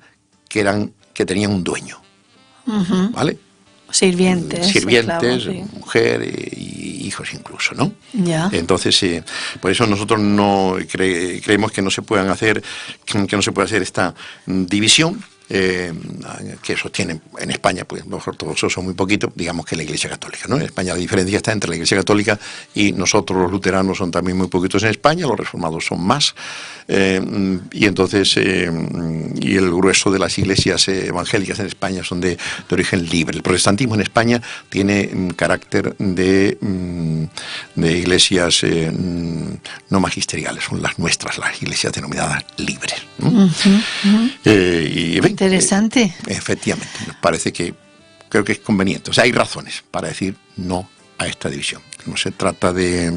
B: que tenían un dueño. ¿Vale?
A: Sirvientes, esclavos, sí.
B: Mujer y hijos incluso, ¿no?
A: Ya.
B: Entonces, por eso nosotros no creemos que no se puede hacer esta división. Que sostienen en España, pues los ortodoxos son muy poquitos, digamos que la Iglesia Católica, ¿no? En España la diferencia está entre la Iglesia Católica y nosotros los luteranos son también muy poquitos en España, los reformados son más, y entonces y el grueso de las iglesias evangélicas en España son de origen libre. El protestantismo en España tiene carácter de iglesias no magisteriales, son las nuestras, las iglesias denominadas libres, ¿no? Y bien,
A: interesante.
B: Efectivamente, nos parece creo que es conveniente. O sea, hay razones para decir no a esta división. No se trata de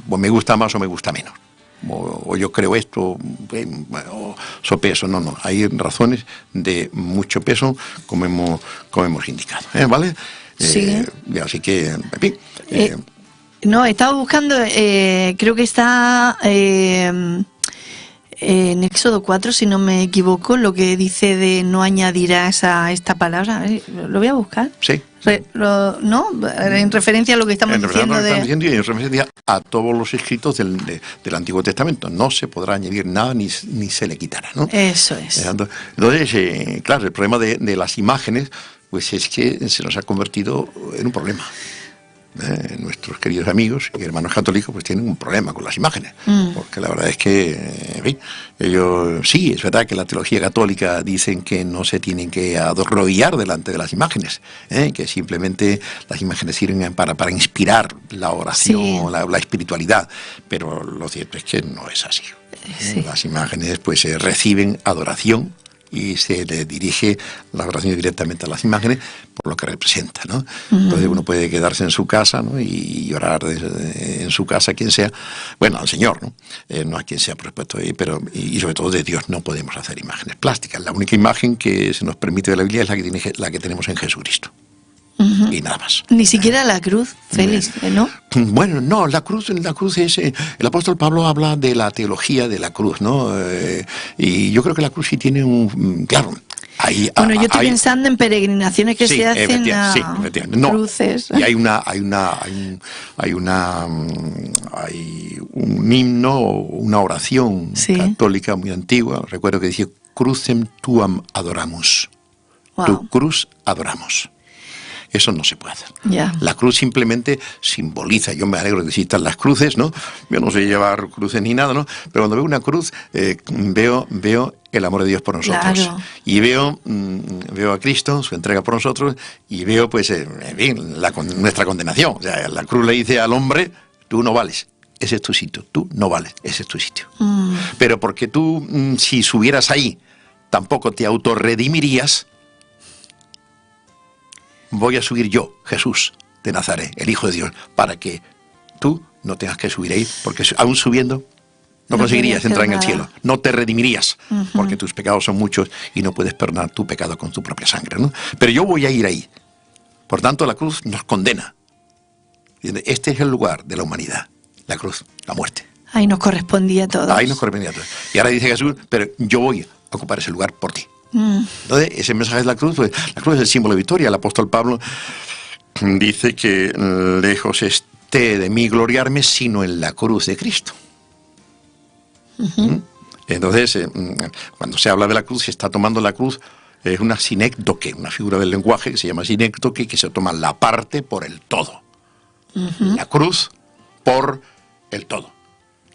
B: me gusta más o me gusta menos. O yo creo esto, o sopeso. No. Hay razones de mucho peso, como hemos indicado. ¿Vale?
A: Sí.
B: Así que, en fin.
A: No, estaba buscando, creo que está en Éxodo 4, si no me equivoco, lo que dice de no añadirás a esta palabra. Lo voy a buscar.
B: Sí.
A: ¿No? En referencia a lo que estamos diciendo.
B: Y en referencia a todos los escritos del Antiguo Testamento. No se podrá añadir nada ni se le quitará, ¿no?
A: Eso es.
B: Entonces, claro, el problema de las imágenes, pues es que se nos ha convertido en un problema. Nuestros queridos amigos y hermanos católicos pues tienen un problema con las imágenes, porque la verdad es que, en fin, ellos, sí, es verdad que la teología católica dicen que no se tienen que arrodillar delante de las imágenes, que simplemente las imágenes sirven para inspirar la oración, sí, la espiritualidad, pero lo cierto es que no es así. Sí. Las imágenes pues reciben adoración y se le dirige la oración directamente a las imágenes por lo que representa, ¿no? Entonces uno puede quedarse en su casa, ¿no? y orar en su casa, quien sea, bueno, al Señor, ¿no? No a quien sea, por supuesto, pero y sobre todo de Dios no podemos hacer imágenes plásticas. La única imagen que se nos permite de la Biblia es la que tenemos en Jesucristo. Y nada más.
A: Ni siquiera la cruz, Félix, ¿no?
B: Bueno, no, la cruz es... el apóstol Pablo habla de la teología de la cruz, ¿no? Y yo creo que la cruz sí tiene un... Claro,
A: yo estoy pensando en peregrinaciones que se hacen a cruces.
B: Y hay un himno, una oración católica muy antigua, recuerdo que decía, crucem tuam adoramus. Wow. Tu cruz adoramos. Eso no se puede hacer.
A: Yeah.
B: La cruz simplemente simboliza. Yo me alegro de que existan las cruces, ¿no? Yo no sé llevar cruces ni nada, ¿no? Pero cuando veo una cruz, veo el amor de Dios por nosotros.
A: Claro.
B: Y veo a Cristo, su entrega por nosotros, y veo, pues, en fin, nuestra condenación. O sea, la cruz le dice al hombre, tú no vales. Ese es tu sitio. Tú no vales. Ese es tu sitio. Pero porque tú, si subieras ahí, tampoco te autorredimirías, voy a subir yo, Jesús de Nazaret, el Hijo de Dios, para que tú no tengas que subir ahí, porque aún subiendo no conseguirías entrar en el cielo, no te redimirías, porque tus pecados son muchos y no puedes perdonar tu pecado con tu propia sangre, ¿no? Pero yo voy a ir ahí. Por tanto, la cruz nos condena. Este es el lugar de la humanidad, la cruz, la muerte.
A: Ahí nos correspondía a todos.
B: Ahí nos correspondía a todos. Y ahora dice Jesús, pero yo voy a ocupar ese lugar por ti. Entonces, ese mensaje de la cruz, pues, la cruz es el símbolo de victoria. El apóstol Pablo dice que lejos esté de mí gloriarme, sino en la cruz de Cristo. Entonces, cuando se habla de la cruz, se está tomando la cruz, es una sinécdoque, una figura del lenguaje que se llama sinécdoque, que se toma la parte por el todo. La cruz por el todo.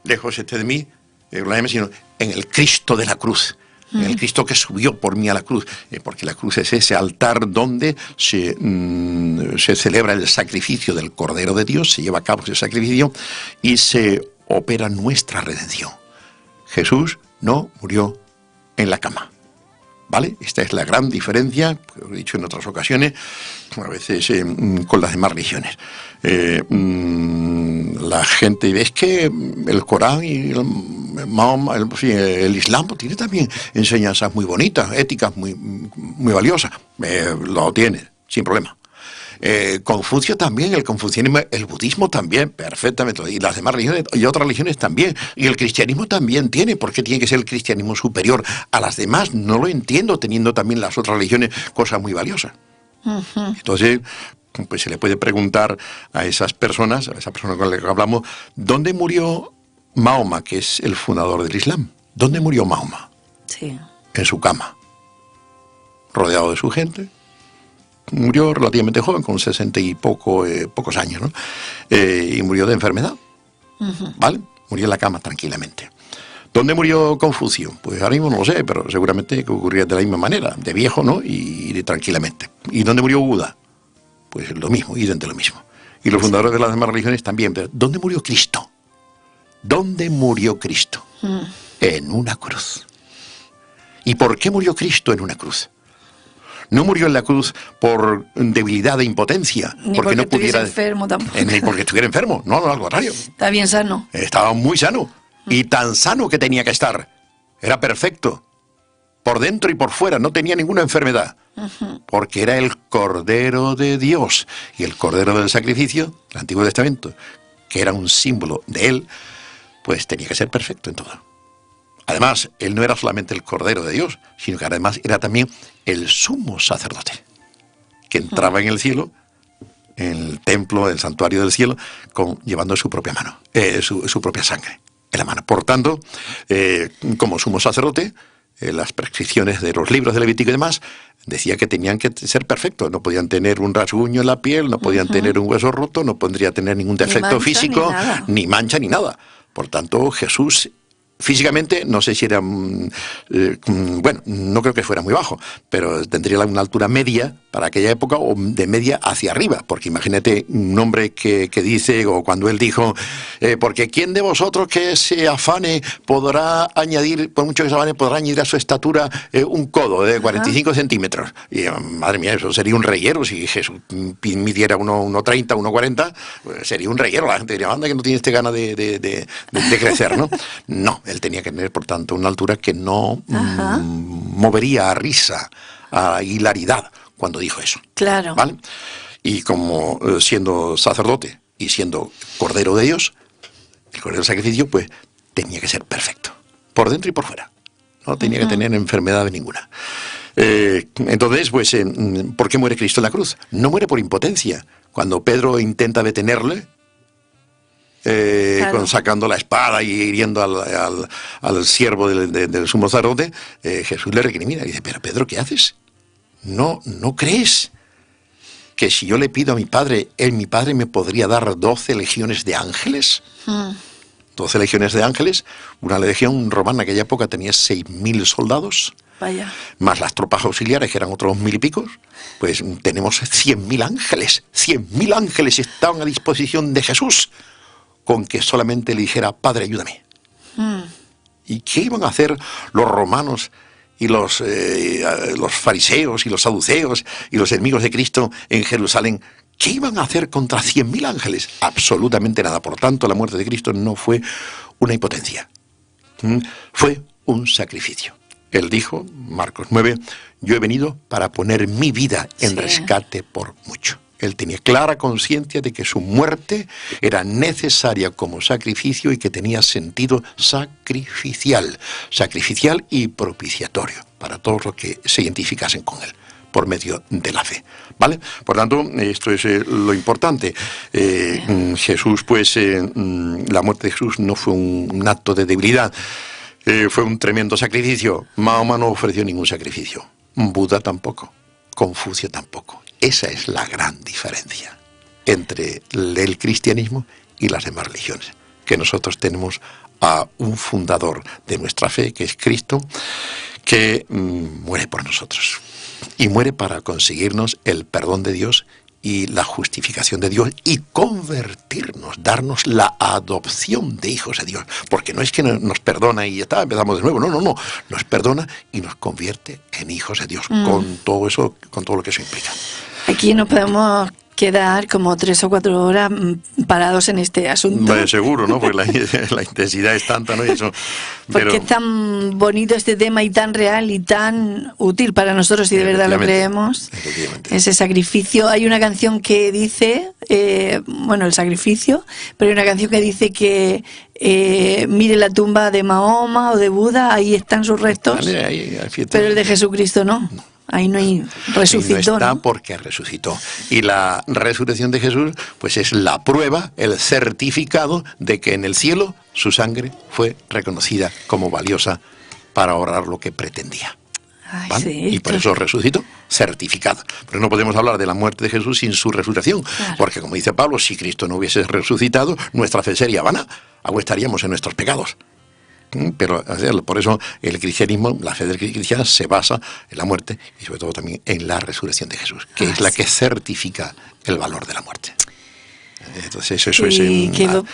B: Lejos esté de mí, gloriarme, sino en el Cristo de la cruz. En el Cristo que subió por mí a la cruz, porque la cruz es ese altar donde se celebra el sacrificio del Cordero de Dios, se lleva a cabo ese sacrificio y se opera nuestra redención. Jesús no murió en la cama, ¿vale? Esta es la gran diferencia, lo he dicho en otras ocasiones, a veces con las demás religiones. La gente ve que el Corán y el Islam tiene también enseñanzas muy bonitas, éticas muy valiosas. Lo tiene, sin problema. Confucio también, el confucianismo, el budismo también, perfectamente, y las demás religiones y otras religiones también, y el cristianismo también tiene. ¿Por qué tiene que ser el cristianismo superior a las demás? No lo entiendo, teniendo también las otras religiones cosas muy valiosas. Entonces, pues se le puede preguntar a esas personas, a esa persona con la que hablamos, ¿dónde murió Mahoma, que es el fundador del Islam? ¿Dónde murió Mahoma?
A: Sí.
B: En su cama, rodeado de su gente. Murió relativamente joven, con 60 y pocos años, ¿no? Y murió de enfermedad, ¿vale? Murió en la cama tranquilamente. ¿Dónde murió Confucio? Pues ahora mismo no lo sé, pero seguramente que ocurría de la misma manera, de viejo, ¿no? Y de tranquilamente. ¿Y dónde murió Buda? Pues lo mismo, idénticamente lo mismo. Y los fundadores de las demás religiones también. Pero ¿dónde murió Cristo? ¿Dónde murió Cristo? En una cruz. ¿Y por qué murió Cristo en una cruz? No murió en la cruz por debilidad e impotencia.
A: Ni porque no pudiera enfermo tampoco.
B: Ni porque estuviera enfermo, no, al contrario.
A: Está bien sano.
B: Estaba muy sano. Y tan sano que tenía que estar. Era perfecto. Por dentro y por fuera, no tenía ninguna enfermedad. Porque era el Cordero de Dios. Y el Cordero del sacrificio, el Antiguo Testamento, que era un símbolo de él, pues tenía que ser perfecto en todo. Además, él no era solamente el Cordero de Dios, sino que además era también el sumo sacerdote, que entraba en el cielo, en el templo, el santuario del cielo, llevando su propia mano, su propia sangre en la mano. Por tanto, como sumo sacerdote, las prescripciones de los libros de Levítico y demás, decía que tenían que ser perfectos, no podían tener un rasguño en la piel, no podían tener un hueso roto, no podría tener ningún defecto físico, ni mancha, ni nada. Por tanto, Jesús físicamente, no sé si era, bueno, no creo que fuera muy bajo, pero tendría una altura media para aquella época, o de media hacia arriba, porque imagínate un hombre que dice, o cuando él dijo, porque ¿quién de vosotros que se afane podrá añadir, por mucho que se afane, podrá añadir a su estatura un codo de 45 centímetros? Y madre mía, eso sería un reguero. Si Jesús midiera 1,30, 1,40, pues sería un reguero. La gente diría, anda que no tiene ganas de crecer, ¿no? No, él tenía que tener, por tanto, una altura que no movería a risa, a hilaridad, cuando dijo eso.
A: Claro.
B: ¿Vale? Y como siendo sacerdote y siendo Cordero de Dios, el Cordero del sacrificio, pues tenía que ser perfecto, por dentro y por fuera. No tenía que tener enfermedad ninguna. Entonces, pues, ¿por qué muere Cristo en la cruz? No muere por impotencia. Cuando Pedro intenta detenerle, claro, sacando la espada y hiriendo al siervo del sumo sacerdote, Jesús le recrimina y dice, pero Pedro, ¿qué haces? ¿No crees que si yo le pido a mi padre, mi padre me podría dar 12 legiones de ángeles? 12 legiones de ángeles. Una legión romana en aquella época tenía 6.000 soldados.
A: Vaya. Más
B: las tropas auxiliares, que eran otros 1.000 y picos. Pues tenemos 100.000 ángeles. 100.000 ángeles estaban a disposición de Jesús, con que solamente le dijera, Padre, ayúdame. ¿Y qué iban a hacer los romanos y los fariseos y los saduceos y los enemigos de Cristo en Jerusalén? ¿Qué iban a hacer contra 100.000 ángeles? Absolutamente nada. Por tanto, la muerte de Cristo no fue una impotencia. Fue un sacrificio. Él dijo, Marcos 9, yo he venido para poner mi vida en rescate por mucho. Él tenía clara conciencia de que su muerte era necesaria como sacrificio y que tenía sentido sacrificial y propiciatorio para todos los que se identificasen con él. por medio de la fe, ¿vale? Por tanto, esto es lo importante. Jesús, pues, la muerte de Jesús no fue un acto de debilidad, fue un tremendo sacrificio. Mahoma no ofreció ningún sacrificio, Buda tampoco, Confucio tampoco. Esa es la gran diferencia entre el cristianismo y las demás religiones, que nosotros tenemos a un fundador de nuestra fe, que es Cristo, que muere por nosotros y muere para conseguirnos el perdón de Dios y la justificación de Dios y convertirnos, darnos la adopción de hijos de Dios, porque no es que nos perdona y ya está, empezamos de nuevo, no, nos perdona y nos convierte en hijos de Dios, con todo eso, con todo lo que eso implica.
A: Aquí nos podemos quedar como 3 o 4 horas parados en este asunto.
B: Vale, seguro, ¿no? Porque la intensidad es tanta, ¿no? Y eso,
A: porque es tan bonito este tema y tan real y tan útil para nosotros, si de verdad lo creemos. Ese sacrificio. Hay una canción que dice, el sacrificio, pero hay una canción que dice que mire la tumba de Mahoma o de Buda, ahí están sus restos, pero el de Jesucristo no. Ahí no hay resucitó.
B: No está, ¿no? Porque resucitó. Y la resurrección de Jesús, pues es la prueba, el certificado de que en el cielo su sangre fue reconocida como valiosa para ahorrar lo que pretendía. ¿Vale? Sí, y por eso resucitó, certificado. Pero no podemos hablar de la muerte de Jesús sin su resurrección, claro. Porque como dice Pablo, si Cristo no hubiese resucitado, nuestra fe sería vana, aún estaríamos en nuestros pecados. Pero por eso el cristianismo, la fe del cristiano se basa en la muerte y sobre todo también en la resurrección de Jesús, que es la que certifica el valor de la muerte. Entonces eso es,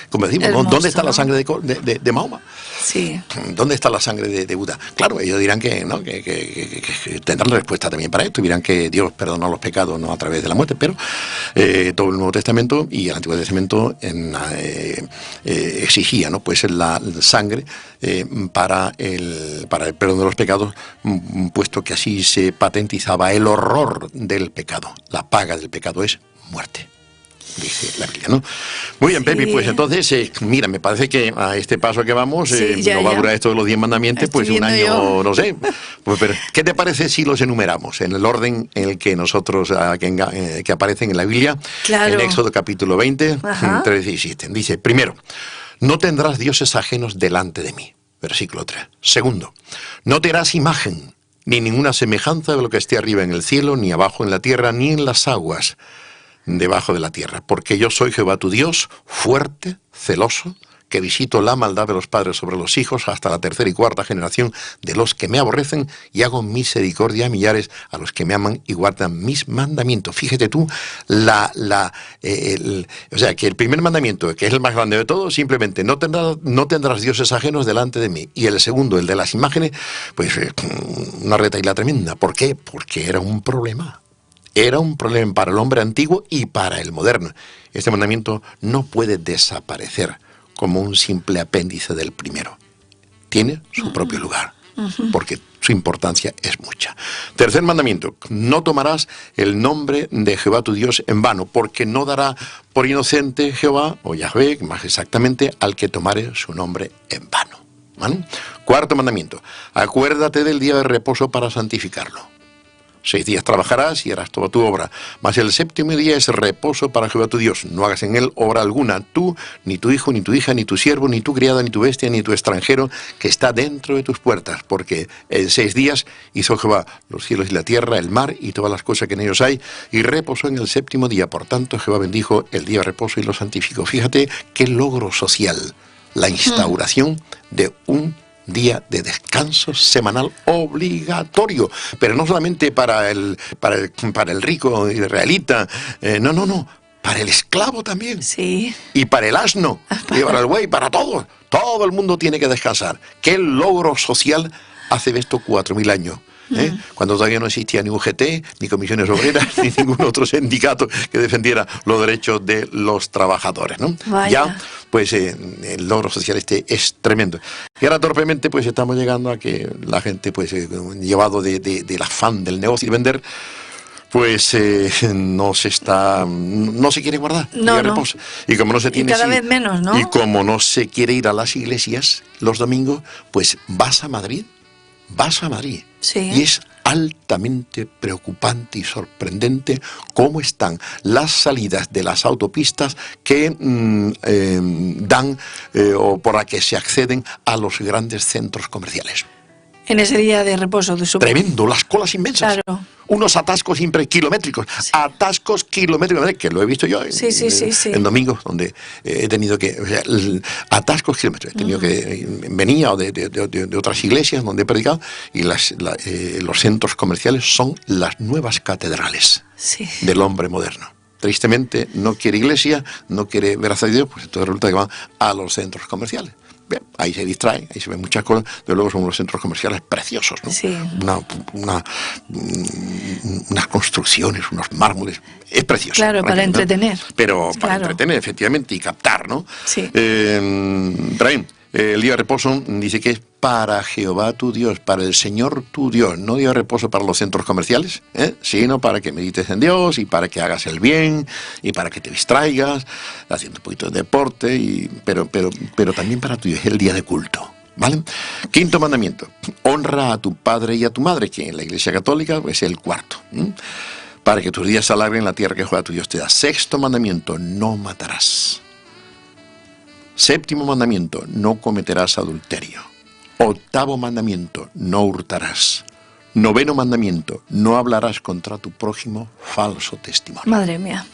B: como decimos, hermoso, ¿dónde está la sangre de Mahoma?
A: Sí.
B: ¿Dónde está la sangre de Buda? Claro, ellos dirán que tendrán respuesta también para esto, dirán que Dios perdonó los pecados no a través de la muerte, pero todo el Nuevo Testamento y el Antiguo Testamento exigía, ¿no? Pues la sangre para el perdón de los pecados, puesto que así se patentizaba el horror del pecado. La paga del pecado es muerte, dice la Biblia, ¿no? Muy bien, Pepi, pues entonces, mira, me parece que a este paso que vamos, no va a durar esto de los 10 mandamientos, pues un año, no sé. Pues, pero, ¿qué te parece si los enumeramos en el orden en el que nosotros, que aparecen en la Biblia? Claro. En Éxodo capítulo 20, 13 y 17. Dice, primero, no tendrás dioses ajenos delante de mí. Versículo 3. Segundo, no te harás imagen, ni ninguna semejanza de lo que esté arriba en el cielo, ni abajo en la tierra, ni en las aguas debajo de la tierra, porque yo soy Jehová tu Dios, fuerte, celoso, que visito la maldad de los padres sobre los hijos hasta la 3ª y 4ª generación de los que me aborrecen, y hago misericordia a millares a los que me aman y guardan mis mandamientos. Fíjate tú, o sea, que el primer mandamiento, que es el más grande de todos, simplemente no tendrás dioses ajenos delante de mí. Y el segundo, el de las imágenes, pues una retahíla tremenda. ¿Por qué? Porque era un problema. Era un problema para el hombre antiguo y para el moderno. Este mandamiento no puede desaparecer como un simple apéndice del primero. Tiene su propio lugar, porque su importancia es mucha. Tercer mandamiento, no tomarás el nombre de Jehová tu Dios en vano, porque no dará por inocente Jehová, o Yahvé, más exactamente, al que tomare su nombre en vano. ¿Vale? Cuarto mandamiento, acuérdate del día de reposo para santificarlo. 6 días trabajarás y harás toda tu obra, mas el 7º día es reposo para Jehová tu Dios. No hagas en él obra alguna, tú, ni tu hijo, ni tu hija, ni tu siervo, ni tu criada, ni tu bestia, ni tu extranjero, que está dentro de tus puertas, porque en 6 días hizo Jehová los cielos y la tierra, el mar y todas las cosas que en ellos hay, y reposó en el 7º día. Por tanto, Jehová bendijo el día de reposo y lo santificó. Fíjate qué logro social, la instauración de un día de descanso semanal obligatorio, pero no solamente para el rico israelita, no, para el esclavo también,
A: sí,
B: y para el asno, y para el buey, para todos, todo el mundo tiene que descansar. ¿Qué logro social hace de esto 4.000 años? Cuando todavía no existía ni UGT, ni comisiones obreras, ni ningún otro sindicato que defendiera los derechos de los trabajadores, ¿no? Ya, pues el logro social es tremendo. Y ahora torpemente pues estamos llegando a que la gente, pues llevado del afán del negocio y vender, pues no se quiere guardar.
A: No.
B: Y como no se tiene,
A: y cada vez menos, ¿no?
B: Y como no se quiere ir a las iglesias los domingos, pues vas a Madrid. Sí. Y es altamente preocupante y sorprendente cómo están las salidas de las autopistas que dan o por las que se acceden a los grandes centros comerciales.
A: En ese día de reposo de supongo.
B: Tremendo, las colas inmensas.
A: Claro.
B: Unos atascos kilométricos, sí. Atascos kilométricos, que lo he visto yo en domingos, donde he tenido que, o sea, atascos kilométricos, he tenido que, venía de otras iglesias donde he predicado, y los centros comerciales son las nuevas catedrales del hombre moderno. Tristemente no quiere iglesia, no quiere ver a Dios, pues entonces resulta que van a los centros comerciales. Bien, ahí se distraen, ahí se ven muchas cosas, pero luego son unos centros comerciales preciosos, ¿no? Sí. Unas construcciones, unos mármoles, es precioso.
A: Claro, para entretener.
B: Pero para entretener, efectivamente, y captar, ¿no? Sí. Traen, el día de reposo dice que es para Jehová tu Dios, para el Señor tu Dios, no día de reposo para los centros comerciales, sino para que medites en Dios y para que hagas el bien y para que te distraigas, haciendo un poquito de deporte, pero también para tu Dios, es el día de culto. ¿Vale? Quinto mandamiento, honra a tu padre y a tu madre, que en la Iglesia Católica es el cuarto, para que tus días se alarguen en la tierra que Jehová tu Dios te da. Sexto mandamiento, no matarás. Séptimo mandamiento, no cometerás adulterio. Octavo mandamiento, no hurtarás. Noveno mandamiento, no hablarás contra tu prójimo falso testimonio.
A: Madre mía.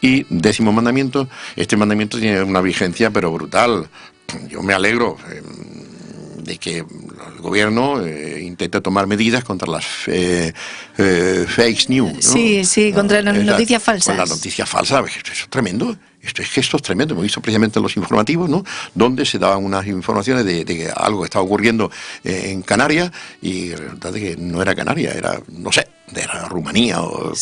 B: Y décimo mandamiento, este mandamiento tiene una vigencia pero brutal. Yo me alegro de que el gobierno intente tomar medidas contra las fake news, ¿no?
A: Sí, contra las noticias falsas.
B: Con las noticias falsas, esto es tremendo. Esto es tremendo. Hemos visto precisamente en los informativos, ¿no? Donde se daban unas informaciones de que algo estaba ocurriendo en Canarias, y resulta de que no era Canarias, era, no sé, era Rumanía o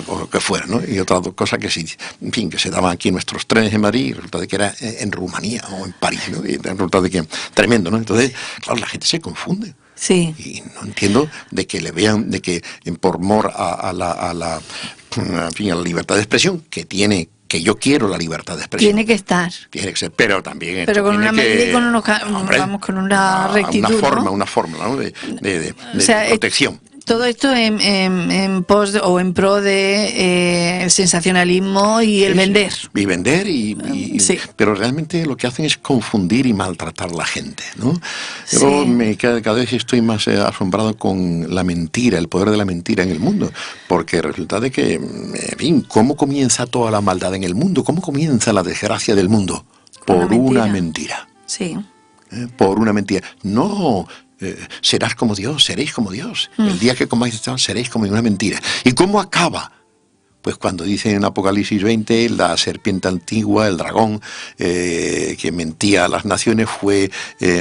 B: lo que fuera, ¿no? Y otras dos cosas que se daban aquí en nuestros trenes en Madrid, y resulta de que era en Rumanía o en París, ¿no? Y resulta de que tremendo, ¿no? Entonces, claro, la gente se confunde. Sí. Y no entiendo de que le vean, de que por mor a la libertad de expresión que yo quiero la libertad de expresión. Tiene
A: que estar.
B: Tiene que ser, pero también...
A: Pero con una medida y con una rectitud,
B: una fórmula, ¿no? de protección.
A: Todo esto en pos o en pro de el sensacionalismo y el vender.
B: Y vender, pero realmente lo que hacen es confundir y maltratar a la gente, ¿no? Yo cada vez estoy más asombrado con la mentira, el poder de la mentira en el mundo, porque resulta de que, en fin, ¿cómo comienza toda la maldad en el mundo? ¿Cómo comienza la desgracia del mundo? Por una mentira.
A: Sí.
B: Por una mentira. No... serás como Dios, seréis como Dios. El día que comáis esto, seréis como una mentira. ¿Y cómo acaba? Pues cuando dice en Apocalipsis 20, la serpiente antigua, el dragón, que mentía a las naciones, fue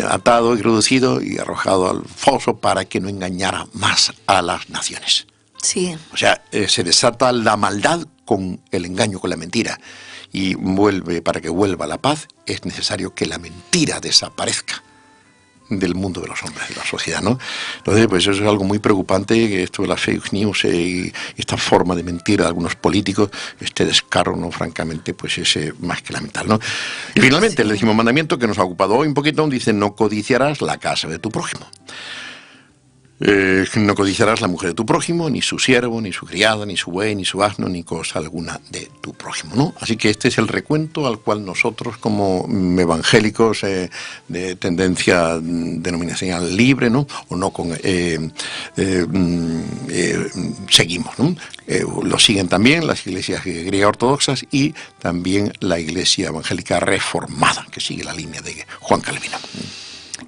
B: atado y reducido y arrojado al foso para que no engañara más a las naciones.
A: Sí.
B: O sea, se desata la maldad con el engaño, con la mentira. Y para que vuelva la paz, es necesario que la mentira desaparezca del mundo de los hombres, de la sociedad, ¿no? Entonces, pues eso es algo muy preocupante, que esto de las fake news y esta forma de mentir a algunos políticos, este descaro, ¿no? Francamente, pues es más que lamentable, ¿no? Y finalmente, el décimo mandamiento, que nos ha ocupado hoy un poquito, dice: no codiciarás la casa de tu prójimo. No codiciarás la mujer de tu prójimo, ni su siervo, ni su criada, ni su buey, ni su asno, ni cosa alguna de tu prójimo, ¿no? Así que este es el recuento al cual nosotros, como evangélicos de tendencia denominacional libre, ¿no? O no con seguimos, ¿no? Lo siguen también las iglesias griegas ortodoxas y también la iglesia evangélica reformada, que sigue la línea de Juan Calvino.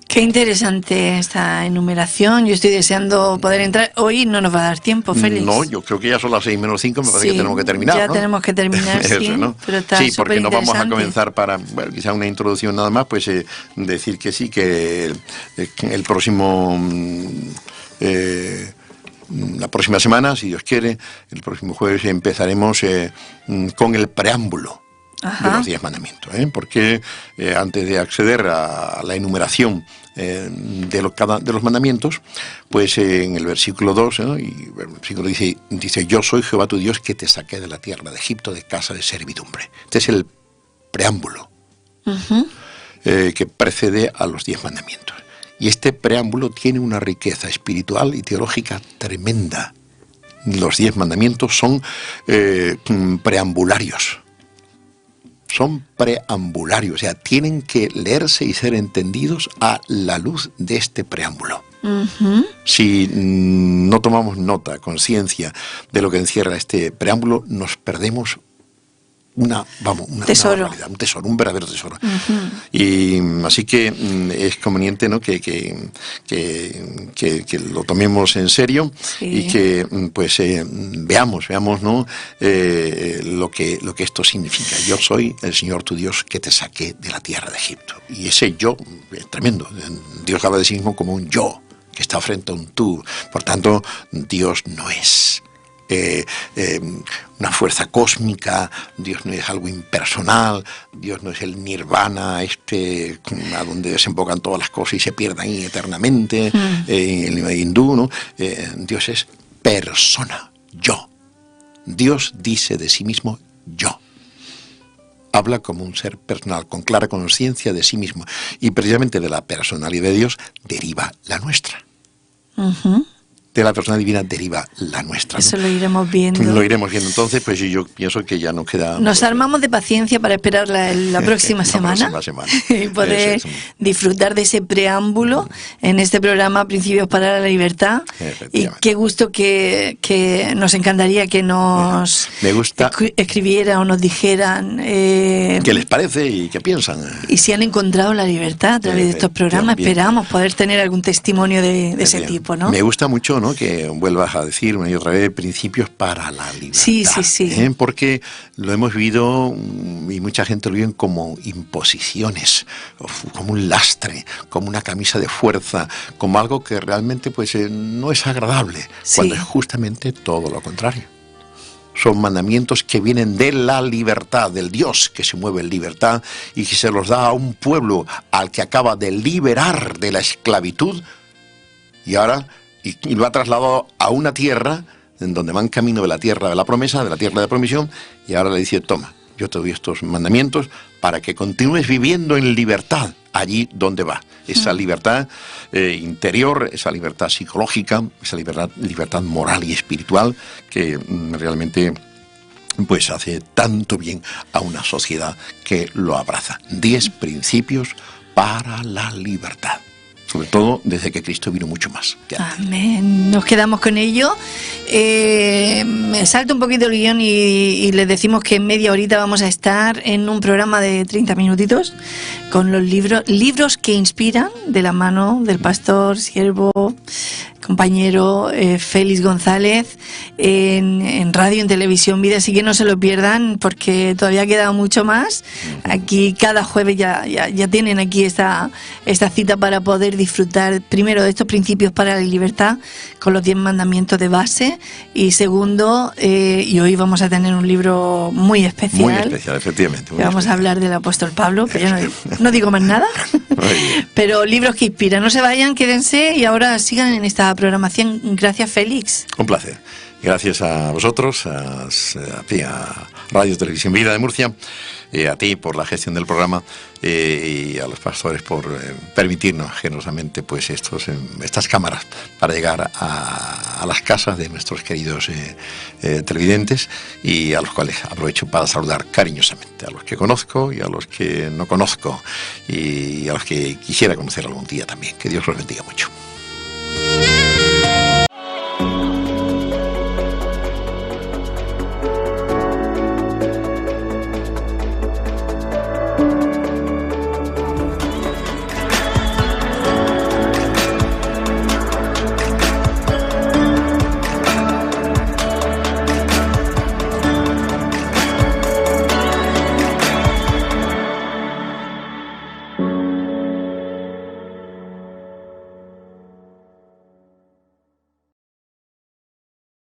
A: Qué interesante esta enumeración. Yo estoy deseando poder entrar. Hoy no nos va a dar tiempo, Félix.
B: No, yo creo que ya son las 6:05, me parece que tenemos que terminar,
A: ya
B: ¿no?
A: tenemos que terminar,
B: Eso, ¿no?
A: Pero está
B: porque no vamos a comenzar quizá una introducción nada más, pues decir que sí, que el próximo... la próxima semana, si Dios quiere, el próximo jueves empezaremos con el preámbulo de los 10 mandamientos, porque antes de acceder a la enumeración de los mandamientos, pues en el versículo 2, y el versículo dice: yo soy Jehová tu Dios, que te saqué de la tierra de Egipto, de casa de servidumbre. Este es el preámbulo que precede a los 10 mandamientos. Y este preámbulo tiene una riqueza espiritual y teológica tremenda. Los 10 mandamientos son preambularios. Son preambularios, o sea, tienen que leerse y ser entendidos a la luz de este preámbulo. Si no tomamos nota, conciencia de lo que encierra este preámbulo, nos perdemos
A: tesoro.
B: Un tesoro, un verdadero tesoro. Y así que es conveniente, ¿no?, que lo tomemos en serio, sí, y que pues veamos, ¿no?, lo que esto significa. Yo soy el Señor tu Dios que te saqué de la tierra de Egipto. Y ese yo es tremendo. Dios habla de sí mismo como un yo que está frente a un tú. Por tanto, Dios no es una fuerza cósmica, Dios no es algo impersonal, Dios no es el nirvana a donde desembocan todas las cosas y se pierdan ahí eternamente, en el hindú, ¿no? Dios es persona, yo. Dios dice de sí mismo yo. Habla como un ser personal, con clara conciencia de sí mismo. Y precisamente de la personalidad de Dios deriva la nuestra. De la persona divina deriva la nuestra, ¿no?
A: Eso lo iremos viendo.
B: Lo iremos viendo. Entonces, pues yo pienso que ya nos queda...
A: Nos armamos de paciencia para esperar la próxima semana. Y poder disfrutar de ese preámbulo en este programa Principios para la Libertad. Y qué gusto que nos encantaría que nos escribieran o nos dijeran...
B: ¿qué les parece y qué piensan?
A: Y si han encontrado la libertad a través de estos programas, esperamos poder tener algún testimonio de ese tipo, ¿no?
B: Me gusta mucho, ¿no?, que vuelvas a decir una y otra vez principios para la libertad.
A: Sí.
B: Porque lo hemos vivido y mucha gente lo vive como imposiciones, como un lastre, como una camisa de fuerza, como algo que realmente pues no es agradable, cuando es justamente todo lo contrario. Son mandamientos que vienen de la libertad, del Dios que se mueve en libertad y que se los da a un pueblo al que acaba de liberar de la esclavitud y ahora... Y lo ha trasladado a una tierra en donde van camino de la tierra de la promesa, de la tierra de promisión, y ahora le dice, toma, yo te doy estos mandamientos para que continúes viviendo en libertad allí donde vas. Esa libertad interior, esa libertad psicológica, esa libertad moral y espiritual que realmente pues hace tanto bien a una sociedad que lo abraza. 10 principios para la libertad. Sobre todo desde que Cristo vino mucho más.
A: Amén. Nos quedamos con ello. Me salto un poquito el guión y les decimos que en media horita vamos a estar en un programa de 30 minutitos con los libros que inspiran, de la mano del pastor, siervo, compañero Félix González, en radio, en Televisión Vida, así que no se lo pierdan porque todavía queda mucho más. Aquí cada jueves ya tienen aquí esta cita para poder disfrutar primero de estos principios para la libertad con los 10 mandamientos de base y segundo, y hoy vamos a tener un libro muy especial.
B: Muy especial, efectivamente.
A: Vamos a hablar del apóstol Pablo, pero yo no digo más nada. Pero libros que inspiran, no se vayan, quédense y ahora sigan en esta programación. Gracias, Félix.
B: Un placer. Gracias a vosotros, a Radio Televisión Vida de Murcia, a ti por la gestión del programa y a los pastores por permitirnos generosamente pues estas cámaras para llegar a las casas de nuestros queridos televidentes y a los cuales aprovecho para saludar cariñosamente, a los que conozco y a los que no conozco y a los que quisiera conocer algún día también. Que Dios los bendiga mucho.